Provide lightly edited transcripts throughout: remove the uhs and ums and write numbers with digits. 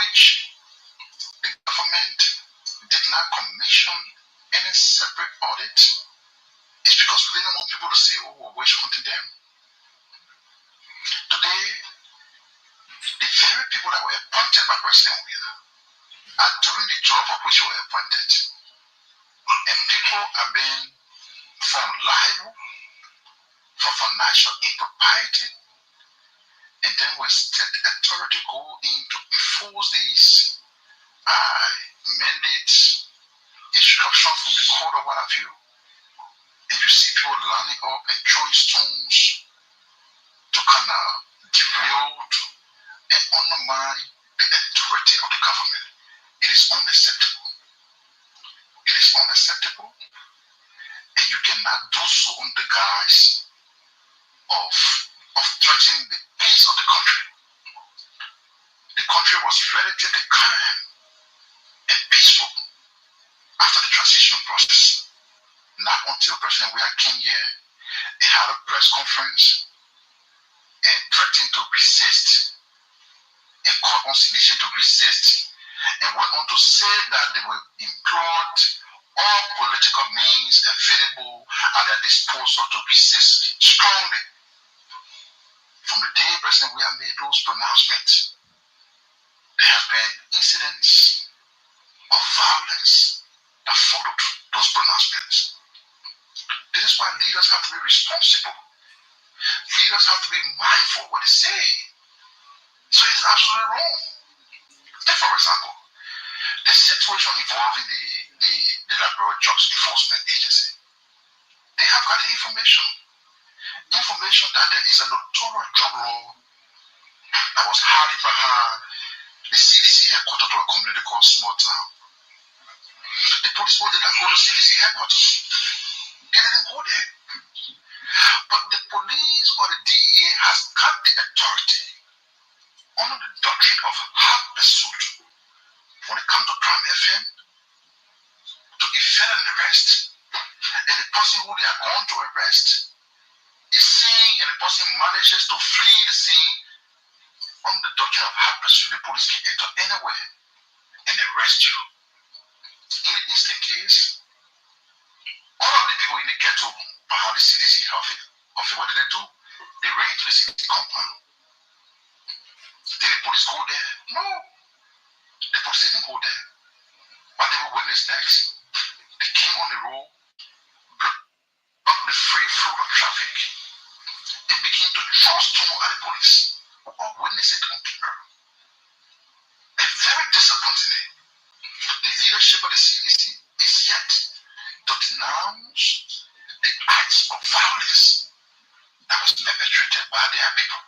which the government did not commission any separate audit is because we didn't want people to say, oh, we're witch hunting them. Today, the very people that were appointed by President Wheeler are doing the job for which they were appointed. And people are being found liable for financial impropriety. And then when state authority go in to enforce these mandates, instructions from the court or what have you, and you see people lining up and throwing stones to kind of derail and undermine the authority of the government. It is unacceptable. It is unacceptable, and you cannot do so on the guise of threatening the peace of the country. The country was relatively calm and peaceful after the transition process. Not until President Weah came here and had a press conference and threatened to resist and called on citizens to resist and went on to say that they will employ all political means available at their disposal to resist strongly. From the day President Weah made those pronouncements, there have been incidents of violence that followed those pronouncements. This is why leaders have to be responsible. Leaders have to be mindful of what they say. So it's absolutely wrong. Take for example, the situation involving the Liberia Drugs Enforcement Agency. They have got the information that there is a notorious drug law that was hiding behind the CDC headquarters to a community called Small Town. The police did not go to CDC headquarters. They didn't go there. But the police or the DEA has got the authority under the doctrine of hot pursuit when it comes to Prime FM to effect an arrest, and the person who they are going to arrest is seen and the person manages to flee the scene. On the doctrine of hot pursuit, the police can enter anywhere and arrest you. In the instant case, all of the people in the ghetto behind the CDC office, what did they do? They ran to the CDC compound. Did the police go there? No. The police didn't go there. What they were witness next? They came on the road, blocked the free flow of traffic, and began to throw stones at the police. We all witnessed it on camera. And very disappointingly, the leadership of the CDC is yet to denounce the acts of violence that was perpetrated by their people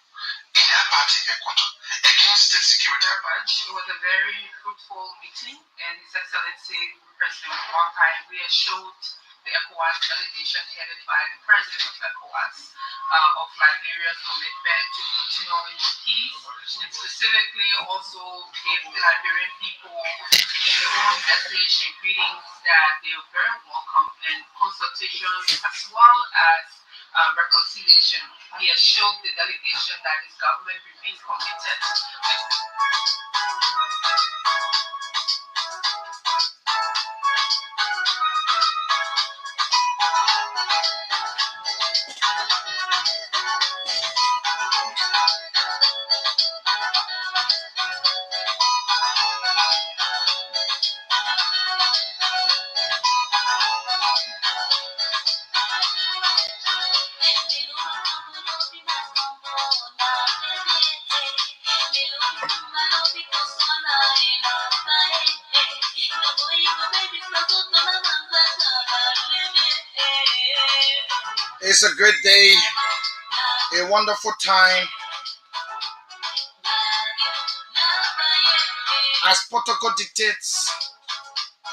in their party headquarters against state security. It was a very fruitful meeting, and His Excellency President Walker reassured the ECOWAS delegation headed by the President of ECOWAS of Liberia's commitment to continuing the peace, and specifically also gave the Liberian people their own message and greetings that they are very welcome in consultations as well as reconciliation. He assured the delegation that his government remains committed. It's a good day, a wonderful time. As protocol dictates,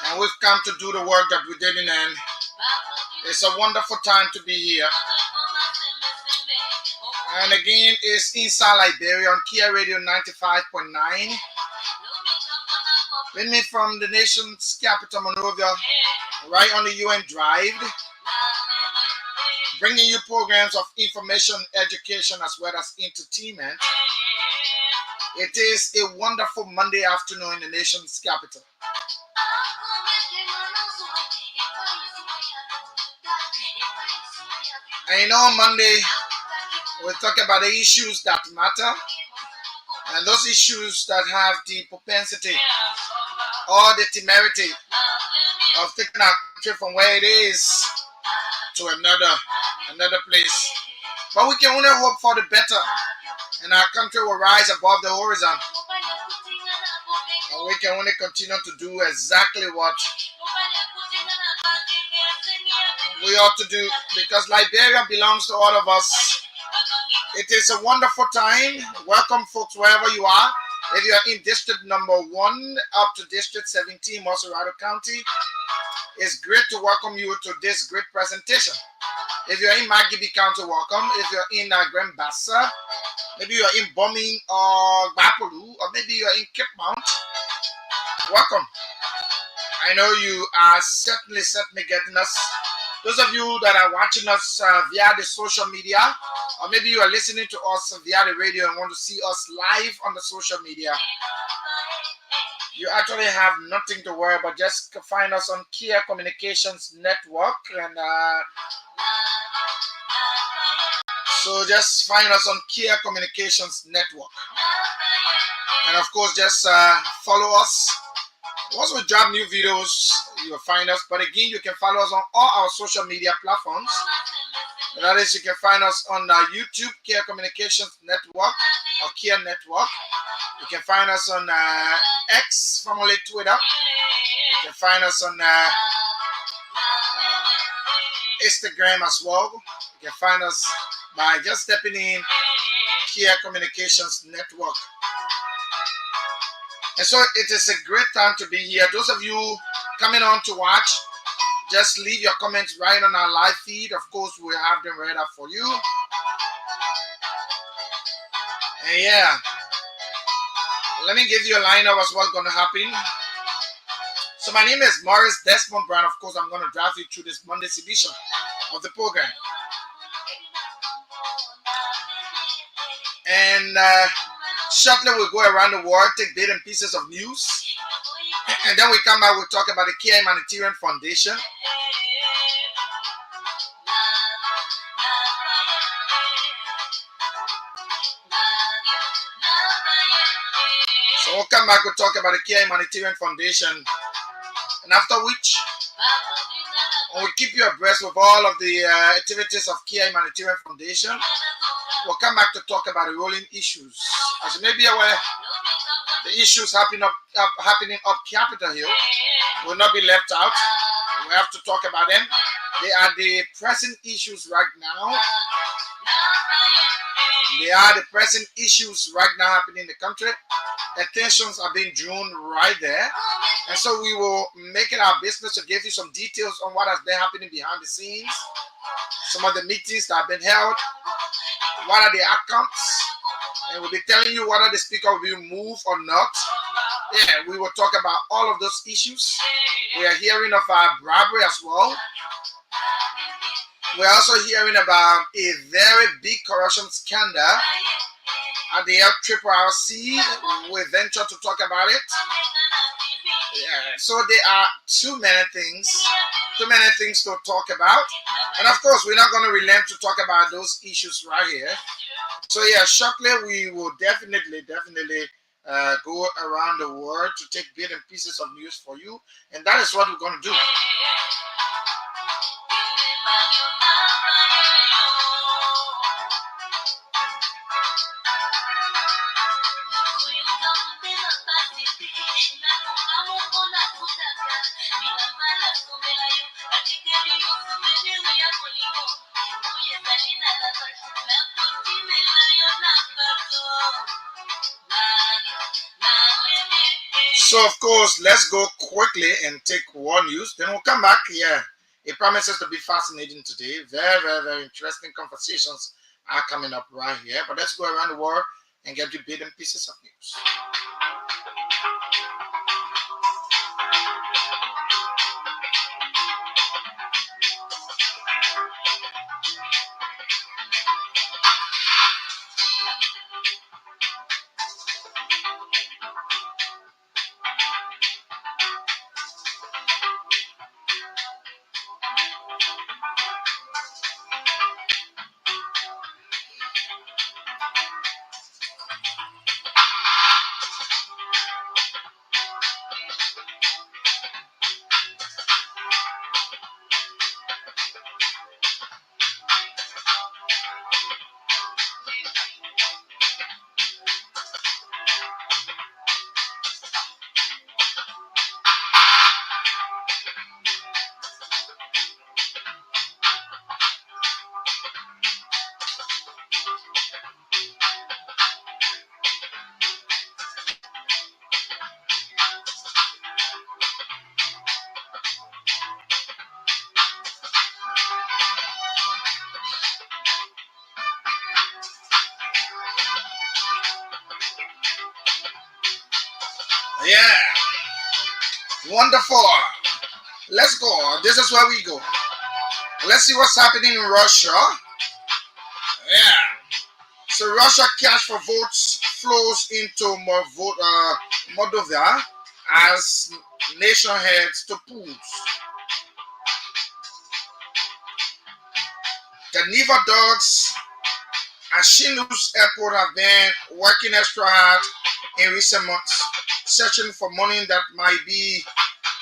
and we've come to do the work that we didn't end. It's a wonderful time to be here. And again, it's Inside Liberia on Kia Radio 95.9. With me from the nation's capital, Monrovia, right on the UN Drive. Bringing you programs of information, education, as well as entertainment. It is a wonderful Monday afternoon in the nation's capital. And on Monday, we'll talk about the issues that matter and those issues that have the propensity or the temerity of taking our country from where it is to another place. But we can only hope for the better, and our country will rise above the horizon. And we can only continue to do exactly what we ought to do, because Liberia belongs to all of us. It is a wonderful time. Welcome, folks, wherever you are. If you are in District number 1 up to District 17, Moserado County, it's great to welcome you to this great presentation. If you're in Magibi County, welcome. If you're in Grand Bassa, maybe you're in Bombing or Bapolu, or maybe you're in Cape Mount, welcome. I know you are certainly getting us. Those of you that are watching us via the social media, or maybe you are listening to us via the radio and want to see us live on the social media, you actually have nothing to worry about. Just find us on Kia Communications Network, and so just find us on Kia Communications Network, and of course just follow us. Once we drop new videos, you will find us. But again, you can follow us on all our social media platforms. That is, you can find us on YouTube, Kia Communications Network, or Kia Network. You can find us on X, formerly Twitter. You can find us on Instagram as well. You can find us by just stepping in Kia Communications Network. And so it is a great time to be here. Those of you coming on to watch, just leave your comments right on our live feed. Of course, we'll have them read up for you. And yeah, let me give you a line of what's going to happen. So my name is Morris Desmond Brown. Of course, I'm going to drive you through this Monday's edition of the program. And shortly we'll go around the world, take bits and pieces of news. And then we come back, we'll talk about the Kia Humanitarian Foundation. So we'll come back, we'll talk about the Kia Humanitarian Foundation. And after which, we'll keep you abreast with all of the activities of Kia Humanitarian Foundation. We'll come back to talk about the rolling issues. As you may be aware, the issues happening up Capitol Hill will not be left out. We have to talk about them. They are the pressing issues right now. They are the pressing issues right now happening in the country. Attentions are being drawn right there. And so we will make it our business to give you some details on what has been happening behind the scenes. Some of the meetings that have been held. What are the outcomes? And we'll be telling you whether the speaker will be moved or not. Yeah, we will talk about all of those issues. We are hearing of bribery as well. We're also hearing about a very big corruption scandal at the LRRC. We venture to talk about it. Yeah, so there are too many things to talk about. And of course, we're not going to relent to talk about those issues right here. So yeah, shortly we will definitely go around the world to take bits and pieces of news for you. And that is what we're going to do. So of course, let's go quickly and take one news. Then we'll come back. Yeah, it promises to be fascinating today. Very, very, very interesting conversations are coming up right here. But let's go around the world and get you bits and pieces of news. Yeah, wonderful. Let's go. This is where we go. Let's see what's happening in Russia. Yeah. So Russia cash for votes flows into Moldova as nation heads to polls. The Neva dogs at Shindus Airport have been working extra hard in recent months, searching for money that might be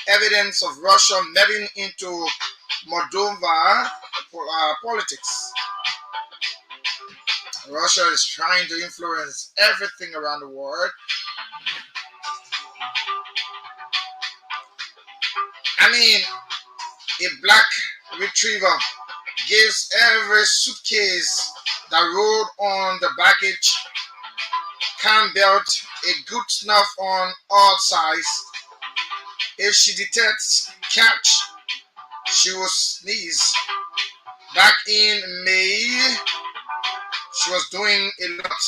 evidence of Russia meddling into Moldova politics. Russia is trying to influence everything around the world. I mean, a black retriever gives every suitcase that rode on the baggage can belt a good snuff on all sides. If she detects catch, she will sneeze. Back in May, she was doing a lot.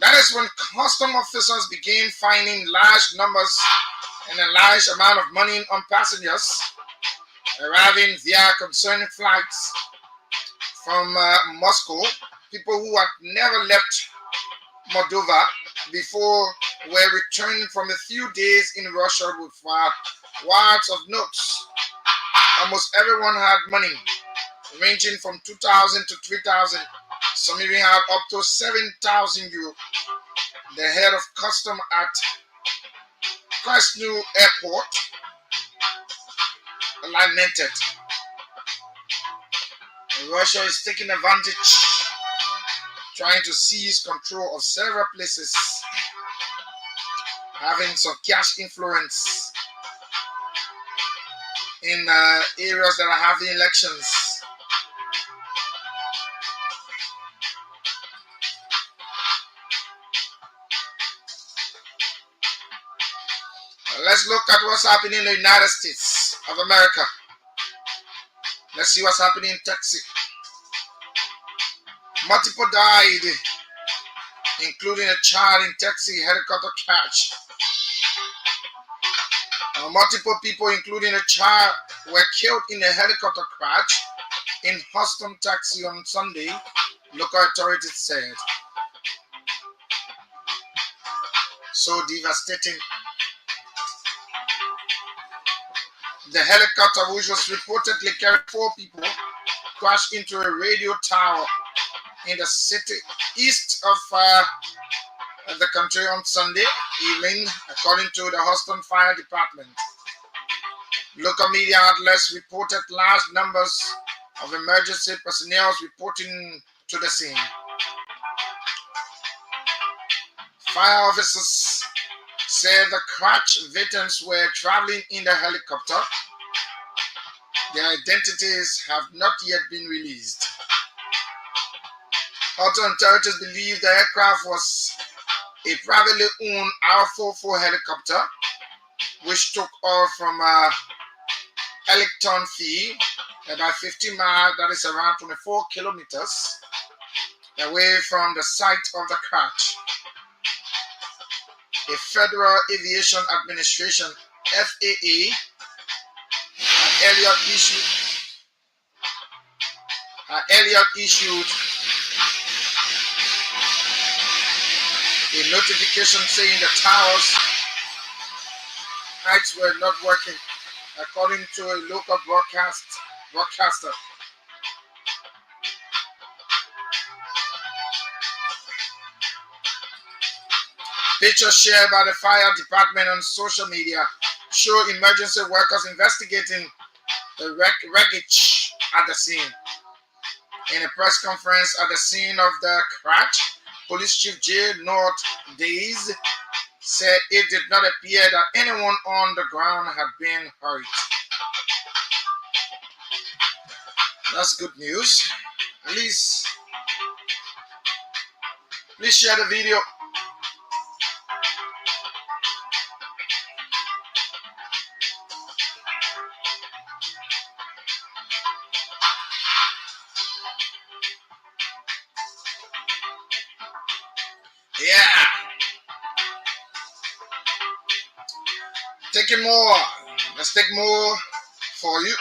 That is when custom officers began finding large numbers and a large amount of money on passengers arriving via concerning flights from Moscow. People who had never left Moldova before were returning from a few days in Russia with wads of notes. Almost everyone had money, ranging from 2,000 to 3,000. Some even had up to 7,000 euro. The head of custom at Krasnoy Airport lamented. Russia is taking advantage, trying to seize control of several places, having some cash influence in areas that are having elections. Let's look at what's happening in the United States of America. Let's see what's happening in Texas. Multiple died, including a child in Texas helicopter crash. Multiple people, including a child, were killed in a helicopter crash in Houston, Texas on Sunday, local authorities said. So devastating. The helicopter, which was reportedly carrying 4 people, crashed into a radio tower in the city east of the country on Sunday evening, according to the Houston Fire Department. Local media outlets reported large numbers of emergency personnel reporting to the scene. Fire officers said the crash victims were traveling in the helicopter. Their identities have not yet been released. Authorities believe the aircraft was a privately owned R-44 helicopter, which took off from Ellicton Field, about 50 miles, that is around 24 kilometers, away from the site of the crash. A Federal Aviation Administration, FAA, earlier issued a notification saying the tower's lights were not working, according to a local broadcaster. Pictures shared by the fire department on social media show emergency workers investigating the wreckage at the scene. In a press conference at the scene of the crash, Police Chief J. North Days said it did not appear that anyone on the ground had been hurt. That's good news. Please share the video. Yeah. taking more. Let's take more for you.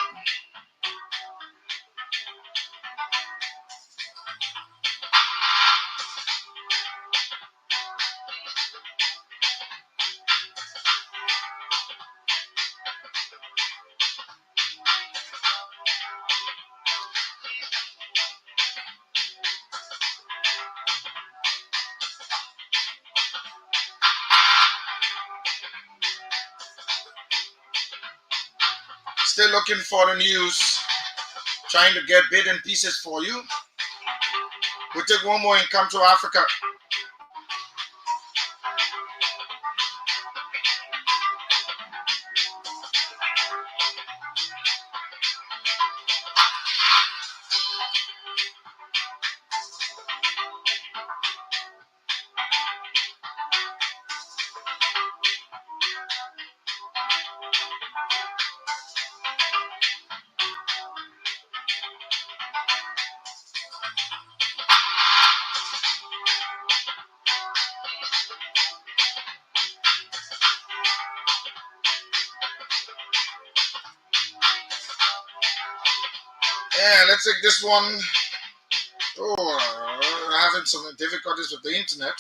Still looking for the news. Trying to get bit and pieces for you. We'll take one more and come to Africa. Yeah, let's take this one. Oh, having some difficulties with the internet.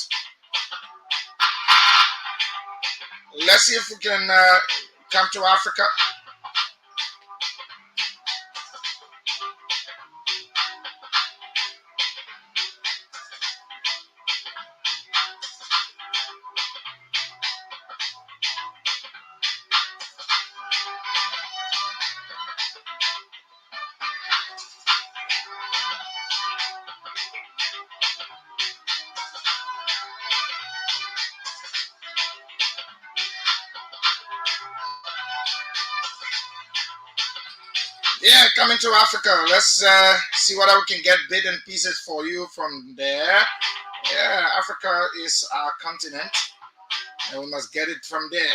Let's see if we can come to Africa. Yeah, coming to Africa. Let's see what we can get bit and pieces for you from there. Yeah, Africa is our continent, and we must get it from there.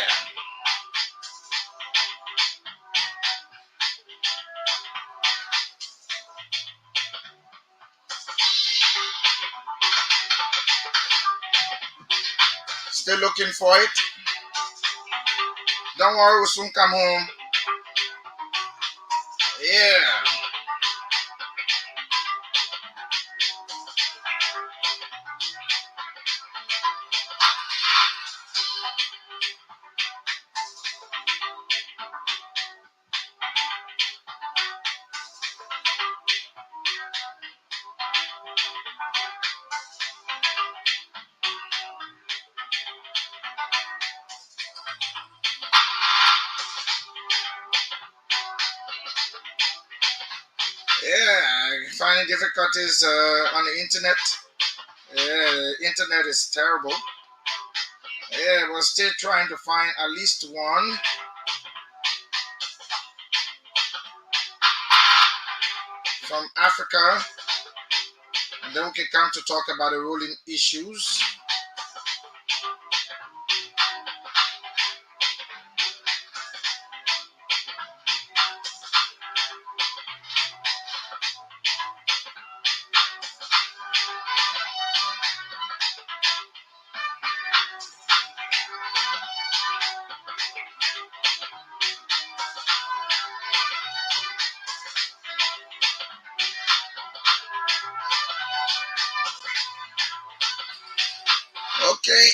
Still looking for it. Don't worry, we'll soon come home. Yeah. Yeah, finding difficulties on the internet. Yeah, the internet is terrible. Yeah, we're still trying to find at least one. From Africa, and then we can come to talk about the ruling issues. Okay,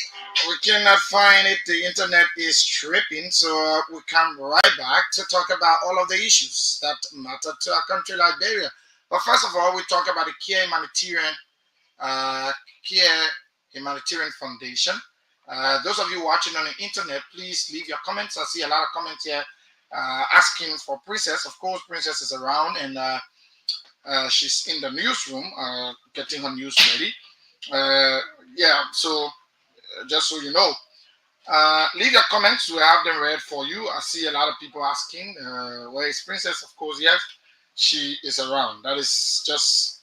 we cannot find it. The internet is tripping, so we come right back to talk about all of the issues that matter to our country, Liberia. But first of all, we talk about the uh, Care Humanitarian Foundation. Those of you watching on the internet, please leave your comments. I see a lot of comments here asking for Princess. Of course, Princess is around, and she's in the newsroom getting her news ready. Yeah, so just so you know, leave your comments. We have them read for you. I see a lot of people asking, where is Princess? Of course, yes, she is around. That is just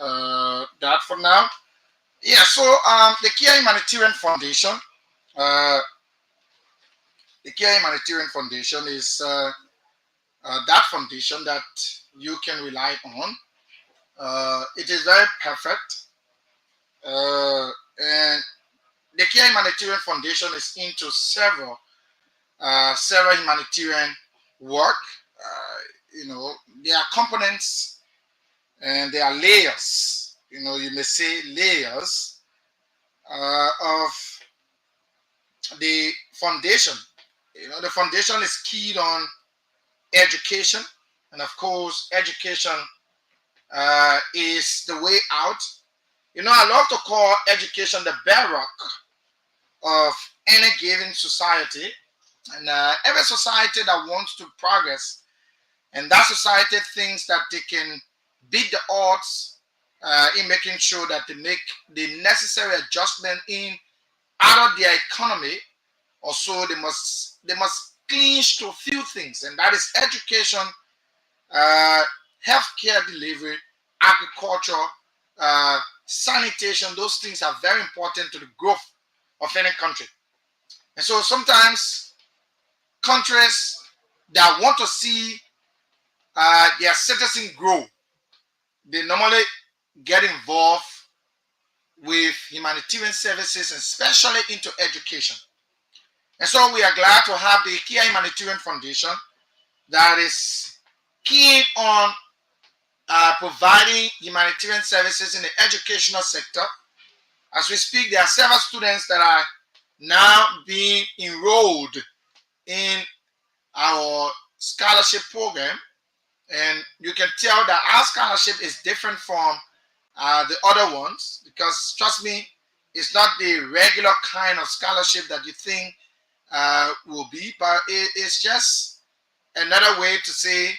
that for now. Yeah, so the Kia Humanitarian Foundation, uh, the Kia Humanitarian Foundation is that foundation that you can rely on. It is very perfect, and the Kia Humanitarian Foundation is into several several humanitarian work. There are components and there are layers. You may say layers of the foundation. The foundation is keyed on education, and of course, education is the way out. I love to call education the bedrock of any given society, and every society that wants to progress, and that society thinks that they can beat the odds in making sure that they make the necessary adjustment in out of their economy. Also, they must clinch to a few things, and that is education, healthcare delivery, agriculture, sanitation. Those things are very important to the growth of any country. And so sometimes countries that want to see their citizens grow, they normally get involved with humanitarian services, especially into education. And so we are glad to have the Kia Humanitarian Foundation that is keen on providing humanitarian services in the educational sector. As we speak, there are several students that are now being enrolled in our scholarship program, and you can tell that our scholarship is different from the other ones, because trust me, it's not the regular kind of scholarship that you think will be, but it's just another way to say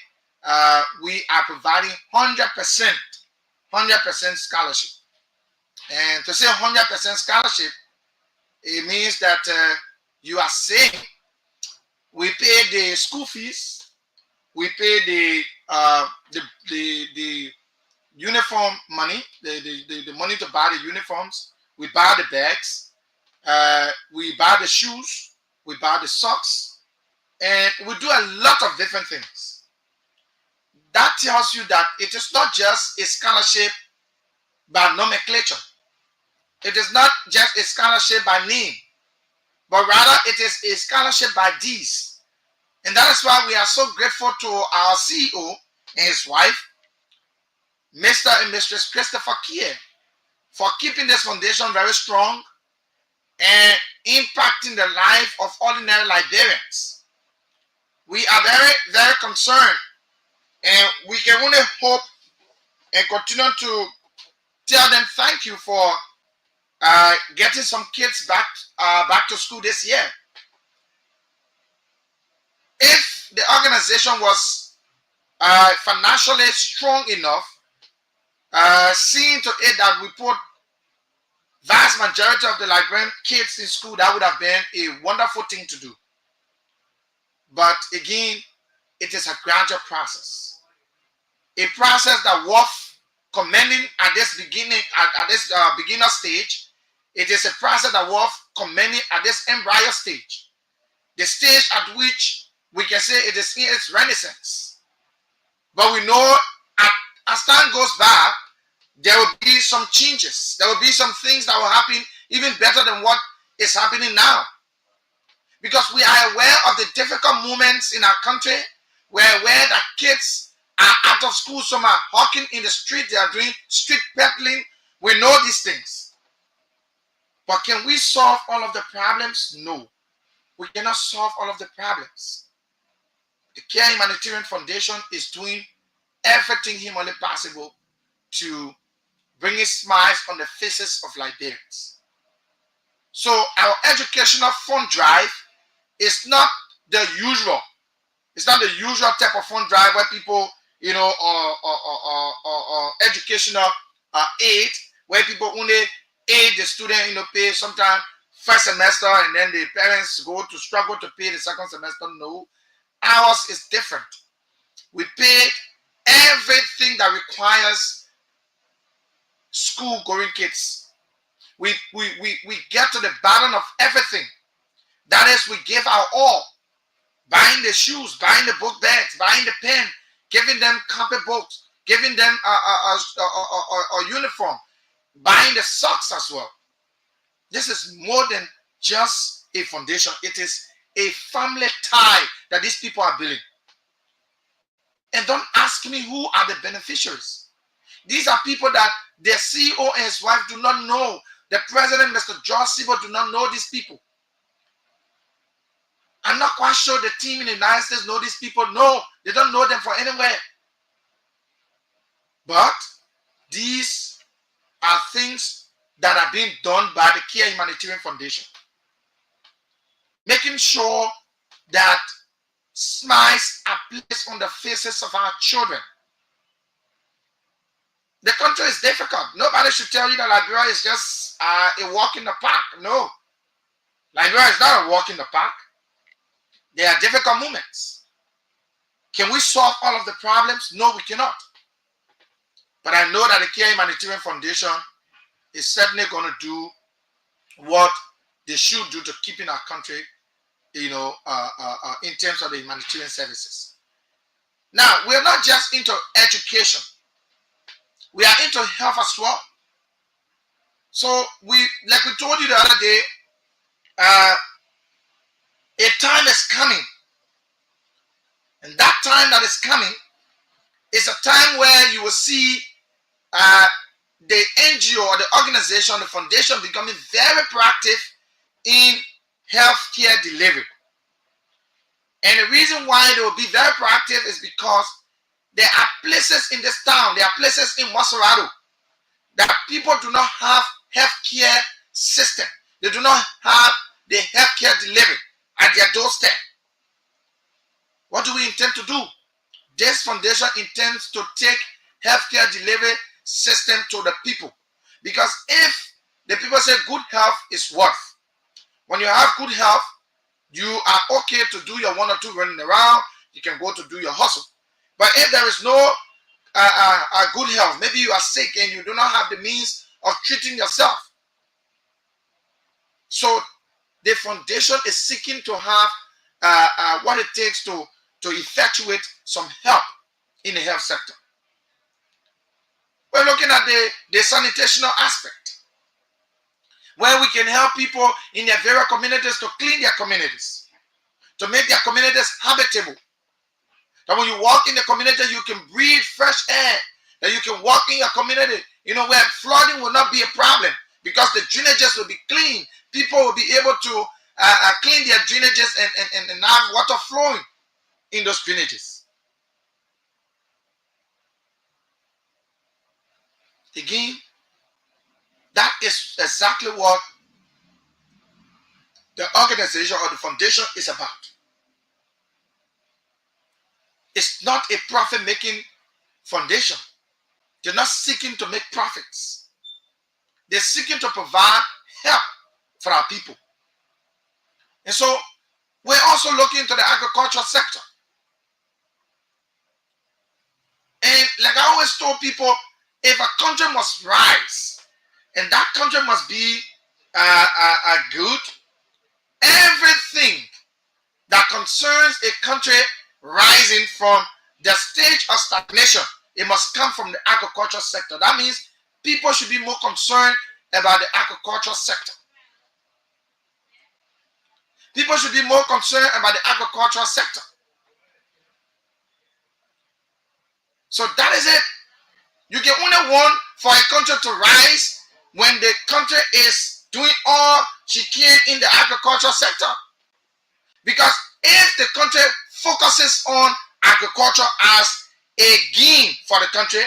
we are providing 100% scholarship. And to say 100% scholarship, it means that you are saying we pay the school fees, we pay the uniform money, the money to buy the uniforms, we buy the bags, we buy the shoes, we buy the socks, and we do a lot of different things. That tells you that it is not just a scholarship by nomenclature. It is not just a scholarship by name, but rather it is a scholarship by deeds. And that is why we are so grateful to our CEO and his wife, Mr. and Mrs. Christopher Kier, for keeping this foundation very strong and impacting the life of ordinary Liberians. We are very, very concerned, and we can only hope and continue to tell them thank you for getting some kids back to school this year. If the organization was financially strong enough, seeing to it that we put vast majority of the Liberian kids in school, that would have been a wonderful thing to do. But again, it is a gradual process, a process that worth commending at this beginning, at this beginner stage. It is a process that worth commending at this embryo stage, the stage at which we can say it is in its renaissance. But we know as time goes by, there will be some changes. There will be some things that will happen even better than what is happening now. Because we are aware of the difficult moments in our country. We're aware that kids are out of school, some are hawking in the street, they are doing street peddling. We know these things. But can we solve all of the problems? No. We cannot solve all of the problems. The Care Humanitarian Foundation is doing everything humanly possible to bring smiles on the faces of Liberians. So our educational fund drive is not the usual. It's not the usual type of fund drive where people, or educational aid, where people only aid the student, pay sometimes first semester, and then the parents go to struggle to pay the second semester. No, ours is different. We pay everything that requires school-going kids. We get to the bottom of everything. That is, we give our all. Buying the shoes, buying the book bags, buying the pen, giving them copybooks, giving them a uniform, buying the socks as well. This is more than just a foundation. It is a family tie that these people are building. And don't ask me who are the beneficiaries. These are people that their CEO and his wife do not know. The president, Mr. George Sibo, do not know these people. I'm not quite sure the team in the United States know these people. No, they don't know them from anywhere. But these are things that are being done by the Care Humanitarian Foundation. Making sure that smiles are placed on the faces of our children. The country is difficult. Nobody should tell you that Liberia is just a walk in the park. No. Liberia is not a walk in the park. There are difficult moments. Can we solve all of the problems? No, we cannot. But I know that the Care Humanitarian Foundation is certainly going to do what they should do to keep in our country, in terms of the humanitarian services. Now, we're not just into education. We are into health as well. So like we told you the other day, a time is coming. And that time that is coming is a time where you will see the NGO or the organization, the foundation becoming very proactive in healthcare delivery. And the reason why they will be very proactive is because there are places in this town, there are places in Maserado that people do not have healthcare system. They do not have the healthcare delivery at their doorstep. What do we intend to do? This foundation intends to take healthcare delivery system to the people. Because if the people say good health is wealth, when you have good health, you are okay to do your 1 or 2 running around. You can go to do your hustle. But if there is no good health, maybe you are sick and you do not have the means of treating yourself. So the foundation is seeking to have what it takes to effectuate some help in the health sector. We're looking at the sanitational aspect, where we can help people in their various communities to clean their communities, to make their communities habitable. That when you walk in the community, you can breathe fresh air. That you can walk in your community, where flooding will not be a problem because the drainages will be clean. People will be able to clean their drainages and have water flowing in those drainages. Again, that is exactly what the organization or the foundation is about. It's not a profit-making foundation. They're not seeking to make profits. They're seeking to provide help for our people. And so we're also looking into the agricultural sector. And like I always told people, if a country must rise, and that country must be good, everything that concerns a country rising from the stage of stagnation, it must come from the agricultural sector. That means people should be more concerned about the agricultural sector. People should be more concerned about the agricultural sector. So that is it. You can only want for a country to rise when the country is doing all she can in the agricultural sector. Because if the country focuses on agriculture as a gain for the country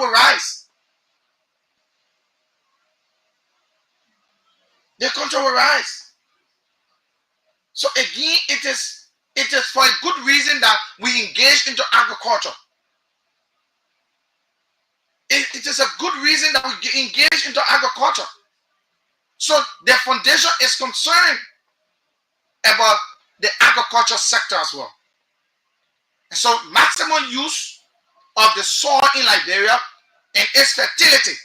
will rise. The country will rise. So again, it is for a good reason that we engage into agriculture. It is a good reason that we engage into agriculture. So the foundation is concerned about the agriculture sector as well. And so maximum use of the soil in Liberia and its fertility,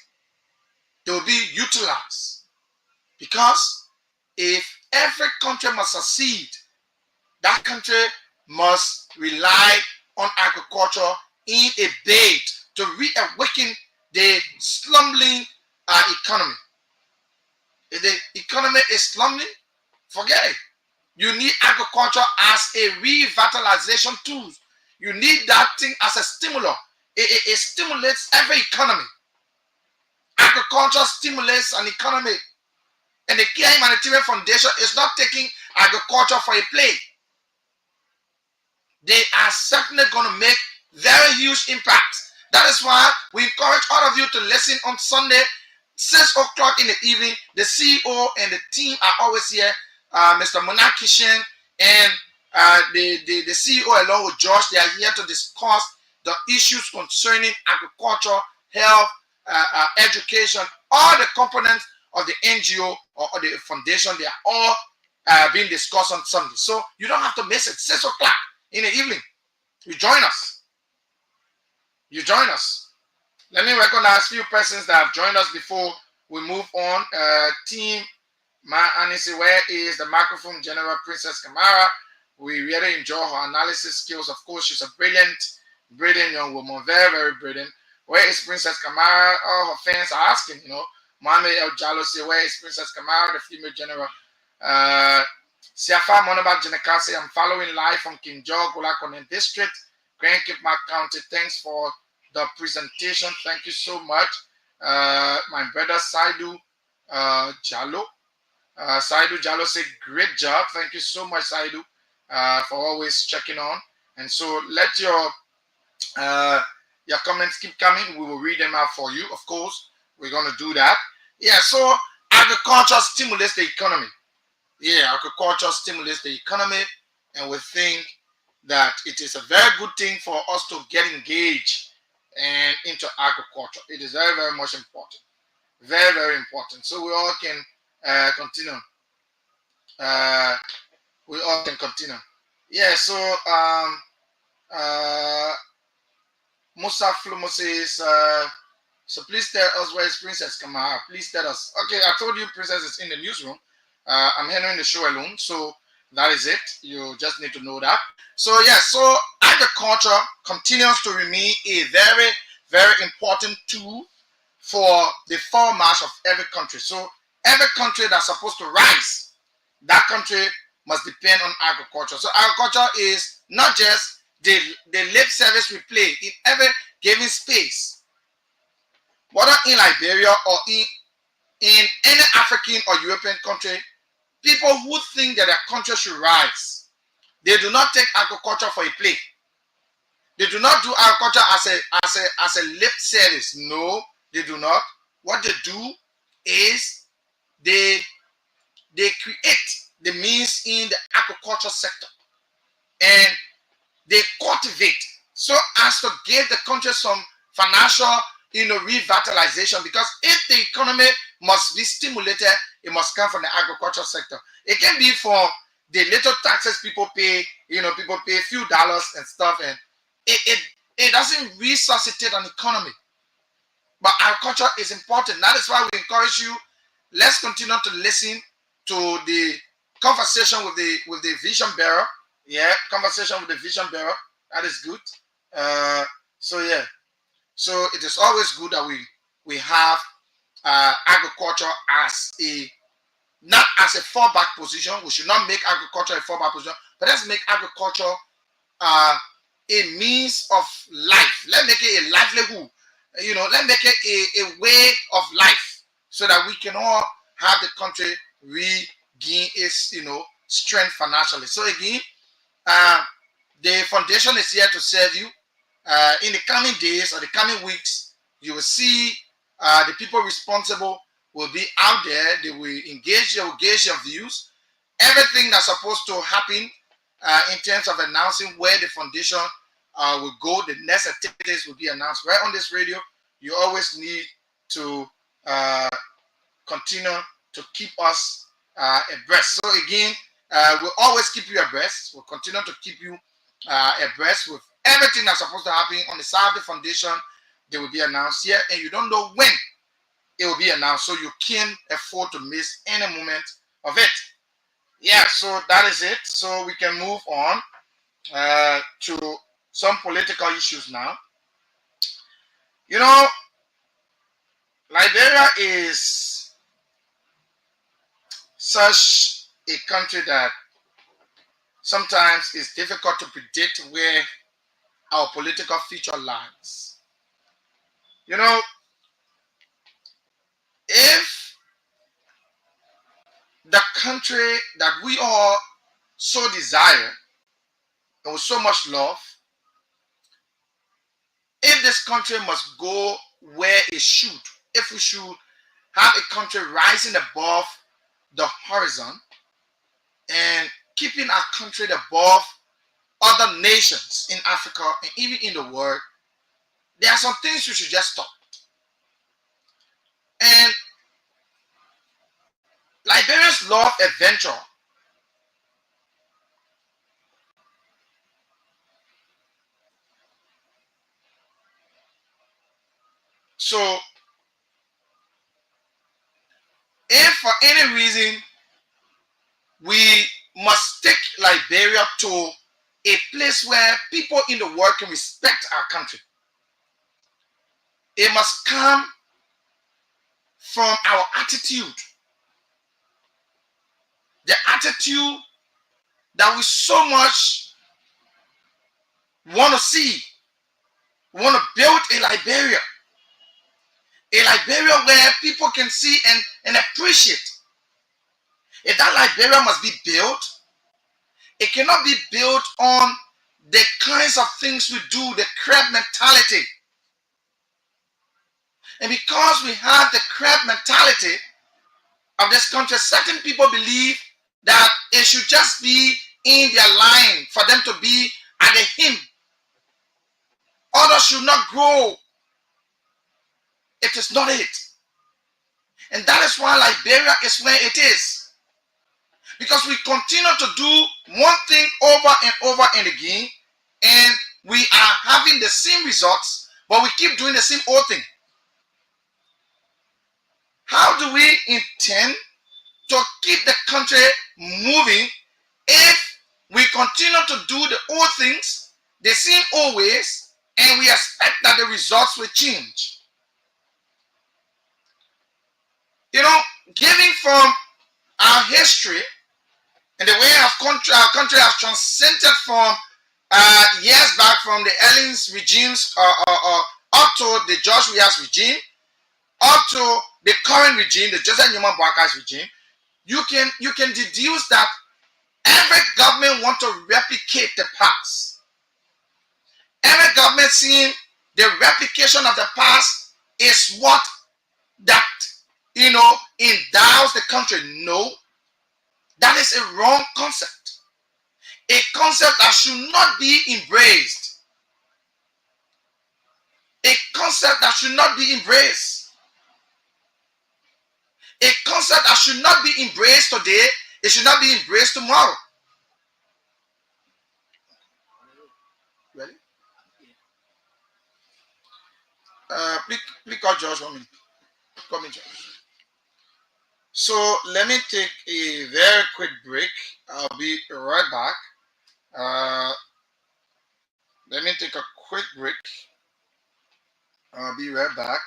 they will be utilized. Because if every country must succeed, that country must rely on agriculture in a bid to reawaken the slumbering economy. If the economy is slumbering, forget it. You need agriculture as a revitalization tool. You need that thing as a stimulus. It stimulates every economy. Agriculture stimulates an economy. And the Care Humanitarian Foundation is not taking agriculture for a play. They are certainly going to make very huge impacts. That is why we encourage all of you to listen on Sunday, 6 o'clock in the evening. The CEO and the team are always here. Mr. Monakishan and the CEO along with Josh, they are here to discuss the issues concerning agriculture, health, education, all the components of the NGO or the foundation. They are all being discussed on Sunday. So you don't have to miss it. 6 o'clock in the evening. You join us. You join us. Let me recognize a few persons that have joined us before we move on. Team Ma Anisi, where is the microphone? General Princess Kamara. We really enjoy her analysis skills. Of course, she's a brilliant young woman. Very, very brilliant. Where is Princess Kamara? All her fans are asking, Mohamed El Jalo say, where is Princess Kamara, the female general? Siafa Monaba Jenekase, I'm following live from King George, Golakonen District, Grand Cape County. Thanks for the presentation. Thank you so much. My brother Saidu Jalo. Saidu Jalo said, great job. Thank you so much, Saidu, for always checking on. And so let your comments keep coming. We will read them out for you. Of course, we're going to do that. Yeah, so agriculture stimulates the economy. Yeah, agriculture stimulates the economy, and we think that it is a very good thing for us to get engaged and into agriculture. It is very, very much important. Very, very important. So we all can continue. We all can continue. Yeah, so Musa Flumo says, so please tell us where is Princess Kamara. Please tell us. Okay, I told you Princess is in the newsroom. I'm handling the show alone, so that is it. You just need to know that. So yeah, so agriculture continues to remain a very, very important tool for the foremast of every country. So every country that's supposed to rise, that country must depend on agriculture. So agriculture is not just the lip service we play in every given space, whether in Liberia or in any African or European country. People who think that their country should rise, they do not take agriculture for a play. They do not do agriculture as a lip service. No, they do not. What they do is they create the means in the agriculture sector, and they cultivate so as to give the country some financial revitalization, because if the economy must be stimulated, it must come from the agriculture sector. It can be from the little taxes people pay, people pay a few dollars and stuff, and it doesn't resuscitate an economy. But agriculture is important. That is why we encourage you, let's continue to listen to the conversation with the vision bearer. Yeah, conversation with the vision bearer. That is good. So yeah. So it is always good that we have agriculture as not as a fallback position. We should not make agriculture a fallback position, but let's make agriculture a means of life. Let's make it a livelihood. Let's make it a way of life, so that we can all have the country regain its strength financially. So again, the foundation is here to serve you. In the coming days or the coming weeks, you will see the people responsible will be out there. They will engage your views. Everything that's supposed to happen in terms of announcing where the foundation will go, the next activities will be announced right on this radio. You always need to continue to keep us abreast. So again, we'll always keep you abreast. We'll continue to keep you abreast with everything that's supposed to happen on the side of the foundation. They will be announced here, and you don't know when it will be announced, so you can't afford to miss any moment of it. Yeah, so that is it. So we can move on to some political issues now. Liberia is such a country that sometimes it's difficult to predict where our political future lies. You know, if the country that we all so desire and with so much love, if this country must go where it should, if we should have a country rising above the horizon and keeping our country above other nations in Africa and even in the world, there are some things we should just stop. And Liberians love adventure. So if for any reason we must take Liberia to a place where people in the world can respect our country, it must come from our attitude. The attitude that we so much want to see. We want to build a Liberia. A Liberia where people can see and appreciate. If that Liberia must be built, it cannot be built on the kinds of things we do, the crab mentality. And because we have the crab mentality of this country, certain people believe that it should just be in their line for them to be at the hymn. Others should not grow. It is not it. And that is why Liberia is where it is. Because we continue to do one thing over and over and again, and we are having the same results, but we keep doing the same old thing. How do we intend to keep the country moving if we continue to do the old things, the same old ways, and we expect that the results will change? You know, giving from our history and the way our country has transcended from years back, from the Ellens regimes up to the George Weah's regime, up to the current regime, the Joseph Newman Boakar's regime, you can deduce that every government wants to replicate the past. Every government seeing the replication of the past is what that endows the country. No, that is a wrong concept. A concept that should not be embraced. A concept that should not be embraced. A concept that should not be embraced today, it should not be embraced tomorrow. Ready? Please call George for me. Call me, George. So let me take a very quick break. I'll be right back. Let me take a quick break. I'll be right back.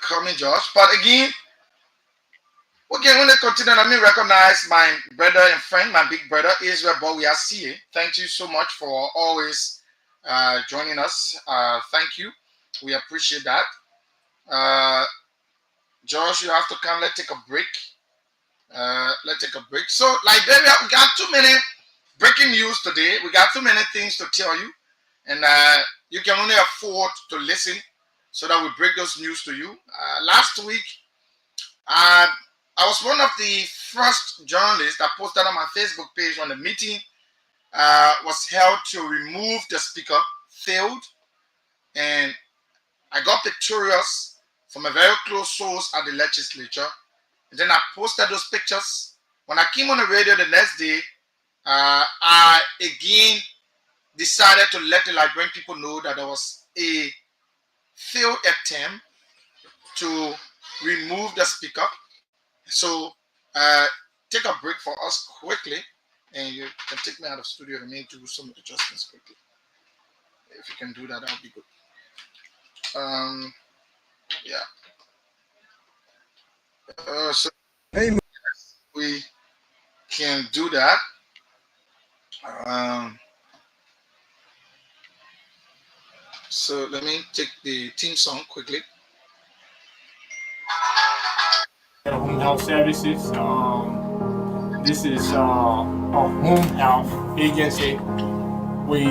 Call me George. But again, okay, I'm going to continue. Let me recognize my brother and friend, my big brother, Israel Bowiasi. Thank you so much for always joining us. Thank you. We appreciate that. Josh, you have to come. Let's take a break. So, Liberia, we got too many breaking news today. We got too many things to tell you. And you can only afford to listen so that we break those news to you. Last week, I was one of the first journalists that posted on my Facebook page when the meeting was held to remove the speaker, failed, and I got pictures from a very close source at the legislature, and then I posted those pictures. When I came on the radio the next day, I again decided to let the Liberian people know that there was a failed attempt to remove the speaker. So take a break for us quickly, and you can take me out of studio and do some adjustments quickly. If you can do that, that would be good. Yeah. So Amen. we can do that. Um, so let me take the theme song quickly. Home health services. This is a home health agency. We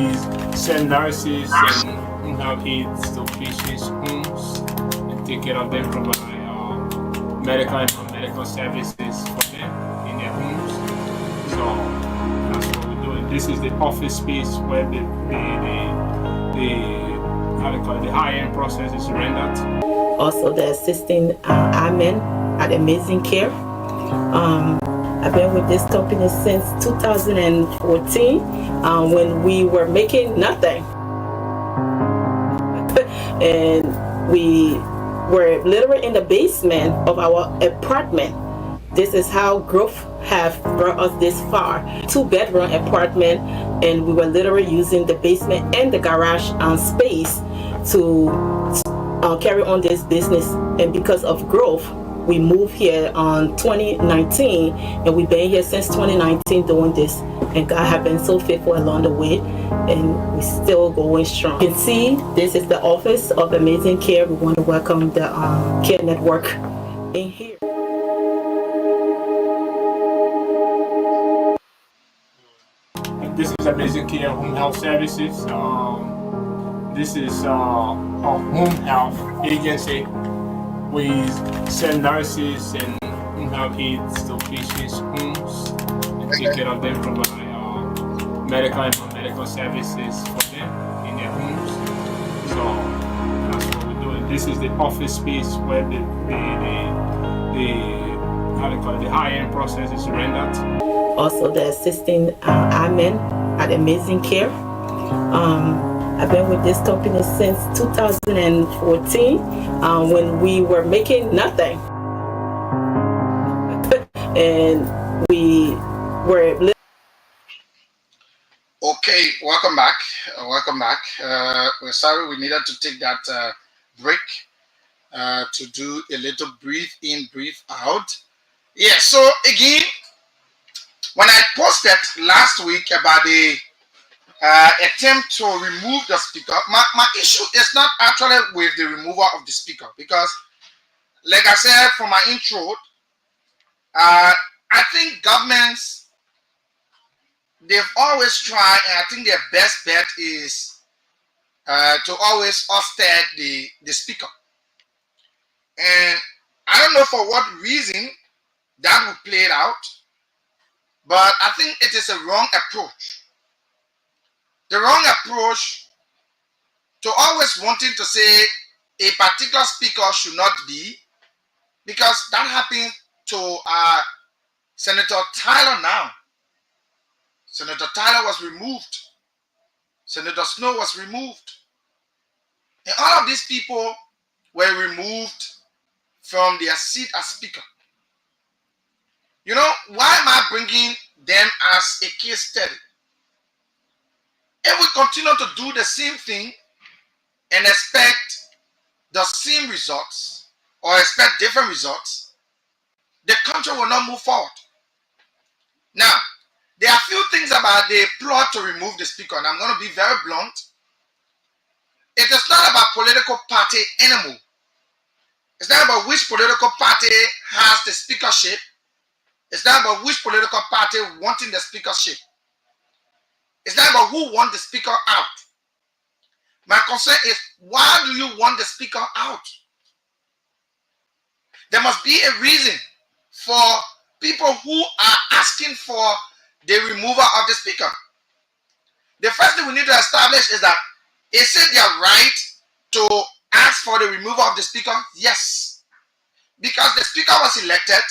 send nurses and home health aides to patients' homes and take care of them, provide medical and non-medical services for them in their homes. So that's what we're doing. This is the office space where the how do you call it, the high-end process is rendered. Also the assisting admin at Amazing Care. I've been with this company since 2014 when we were making nothing. And we were literally in the basement of our apartment. This is how growth have brought us this far. 2-bedroom apartment, and we were literally using the basement and the garage space to carry on this business. And because of growth, we moved here on 2019, and we've been here since 2019 doing this. And God has been so faithful along the way, and we're still going strong. You can see this is the office of Amazing Care. We want to welcome the Care Network in here. This is Amazing Care Home Health Services. This is a home health agency. We send nurses and home health aides to patients' homes and take care of them, provide medical and non-medical services for them in their homes. So that's what we're doing. This is the office space where the how do you call it, the high-end process is rendered. Also the assisting admin at Amazing Care. I've been with this company since 2014 when we were making nothing. And we were... Okay, welcome back. Welcome back. We're sorry we needed to take that break to do a little breathe in, breathe out. Yeah, so again, when I posted last week about the attempt to remove the speaker, my issue is not actually with the removal of the speaker, because like I said from my intro, I think governments, they've always tried, and I think their best bet is to always ousted the speaker. And I don't know for what reason that would play it out, but I think it is a wrong approach. The wrong approach to always wanting to say a particular speaker should not be, because that happened to Senator Tyler now. Senator Tyler was removed. Senator Snow was removed. And all of these people were removed from their seat as speaker. You know, why am I bringing them as a case study? If we continue to do the same thing and expect the same results or expect different results, the country will not move forward. Now, there are a few things about the plot to remove the speaker, and I'm going to be very blunt. It is not about political party anymore. It's not about which political party has the speakership. It's not about which political party wanting the speakership. It's not about who wants the speaker out. My concern is, why do you want the speaker out? There must be a reason for people who are asking for the removal of the speaker. The first thing we need to establish is that, is it their right to ask for the removal of the speaker? Yes. Because the speaker was elected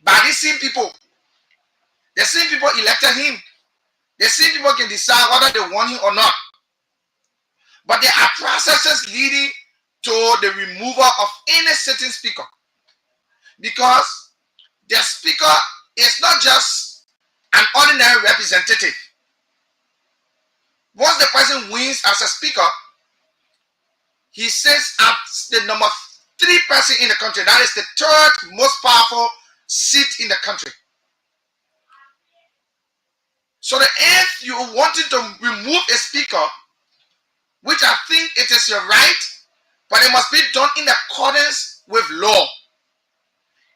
by these same people. The same people elected him. The same people can decide whether they want him or not. But there are processes leading to the removal of any certain speaker. Because the speaker is not just an ordinary representative. Once the person wins as a speaker, he sits as the number 3 person in the country. That is the third most powerful seat in the country. So if you wanted to remove a speaker, which I think it is your right, but it must be done in accordance with law.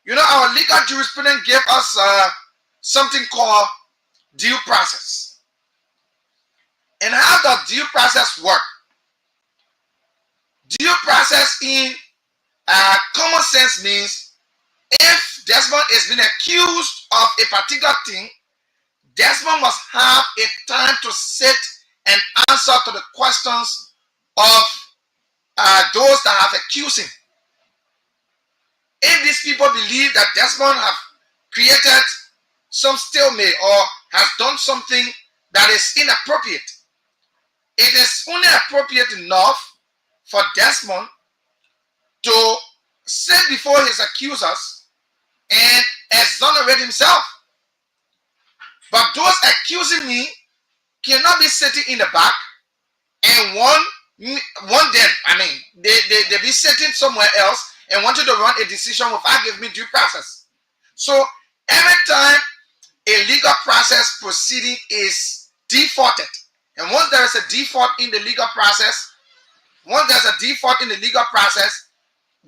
You know, our legal jurisprudence gave us something called due process. And how does due process work? Due process in common sense means if Desmond is being accused of a particular thing, Desmond must have a time to sit and answer to the questions of those that have accused him. If these people believe that Desmond have created some stalemate or has done something that is inappropriate, it is only appropriate enough for Desmond to sit before his accusers and exonerate himself. But those accusing me cannot be sitting in the back and want them. I mean, they be sitting somewhere else and wanted to run a decision without giving me due process. So every time a legal process proceeding is defaulted, and once there is a default in the legal process,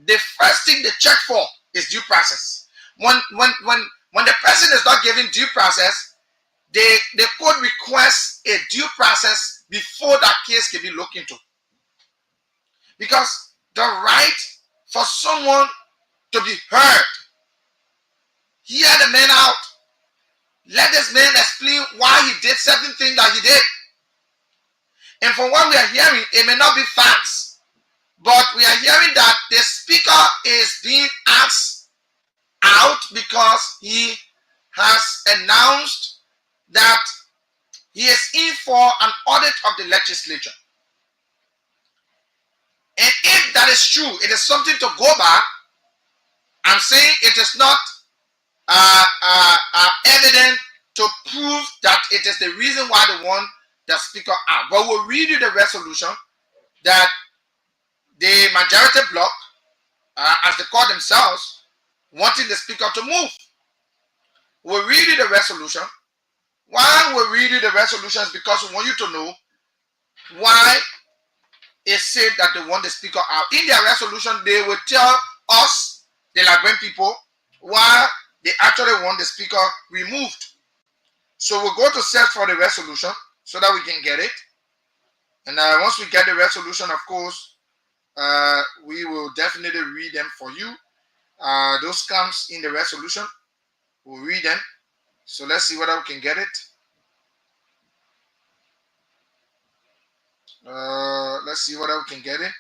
the first thing they check for is due process. When the person is not given due process, they could request a due process before that case can be looked into. Because the right for someone to be heard, hear the man out, let this man explain why he did certain things that he did. And from what we are hearing, it may not be facts, but we are hearing that the speaker is being asked out because he has announced that he is in for an audit of the legislature. And if that is true, it is something to go back. I'm saying it is not evident to prove that it is the reason why they want the speaker out. But we'll read you the resolution that the majority bloc, as they call themselves, wanting the speaker to move. We'll read you the resolution. Why we read you the resolution is because we want you to know why it said that they want the speaker out. In their resolution, they will tell us, the Liberian people, why they actually want the speaker removed. So we'll go to search for the resolution so that we can get it. And once we get the resolution, of course, we will definitely read them for you. Those comes in the resolution. We'll read them. So let's see whether we can get it. Let's see whether we can get it.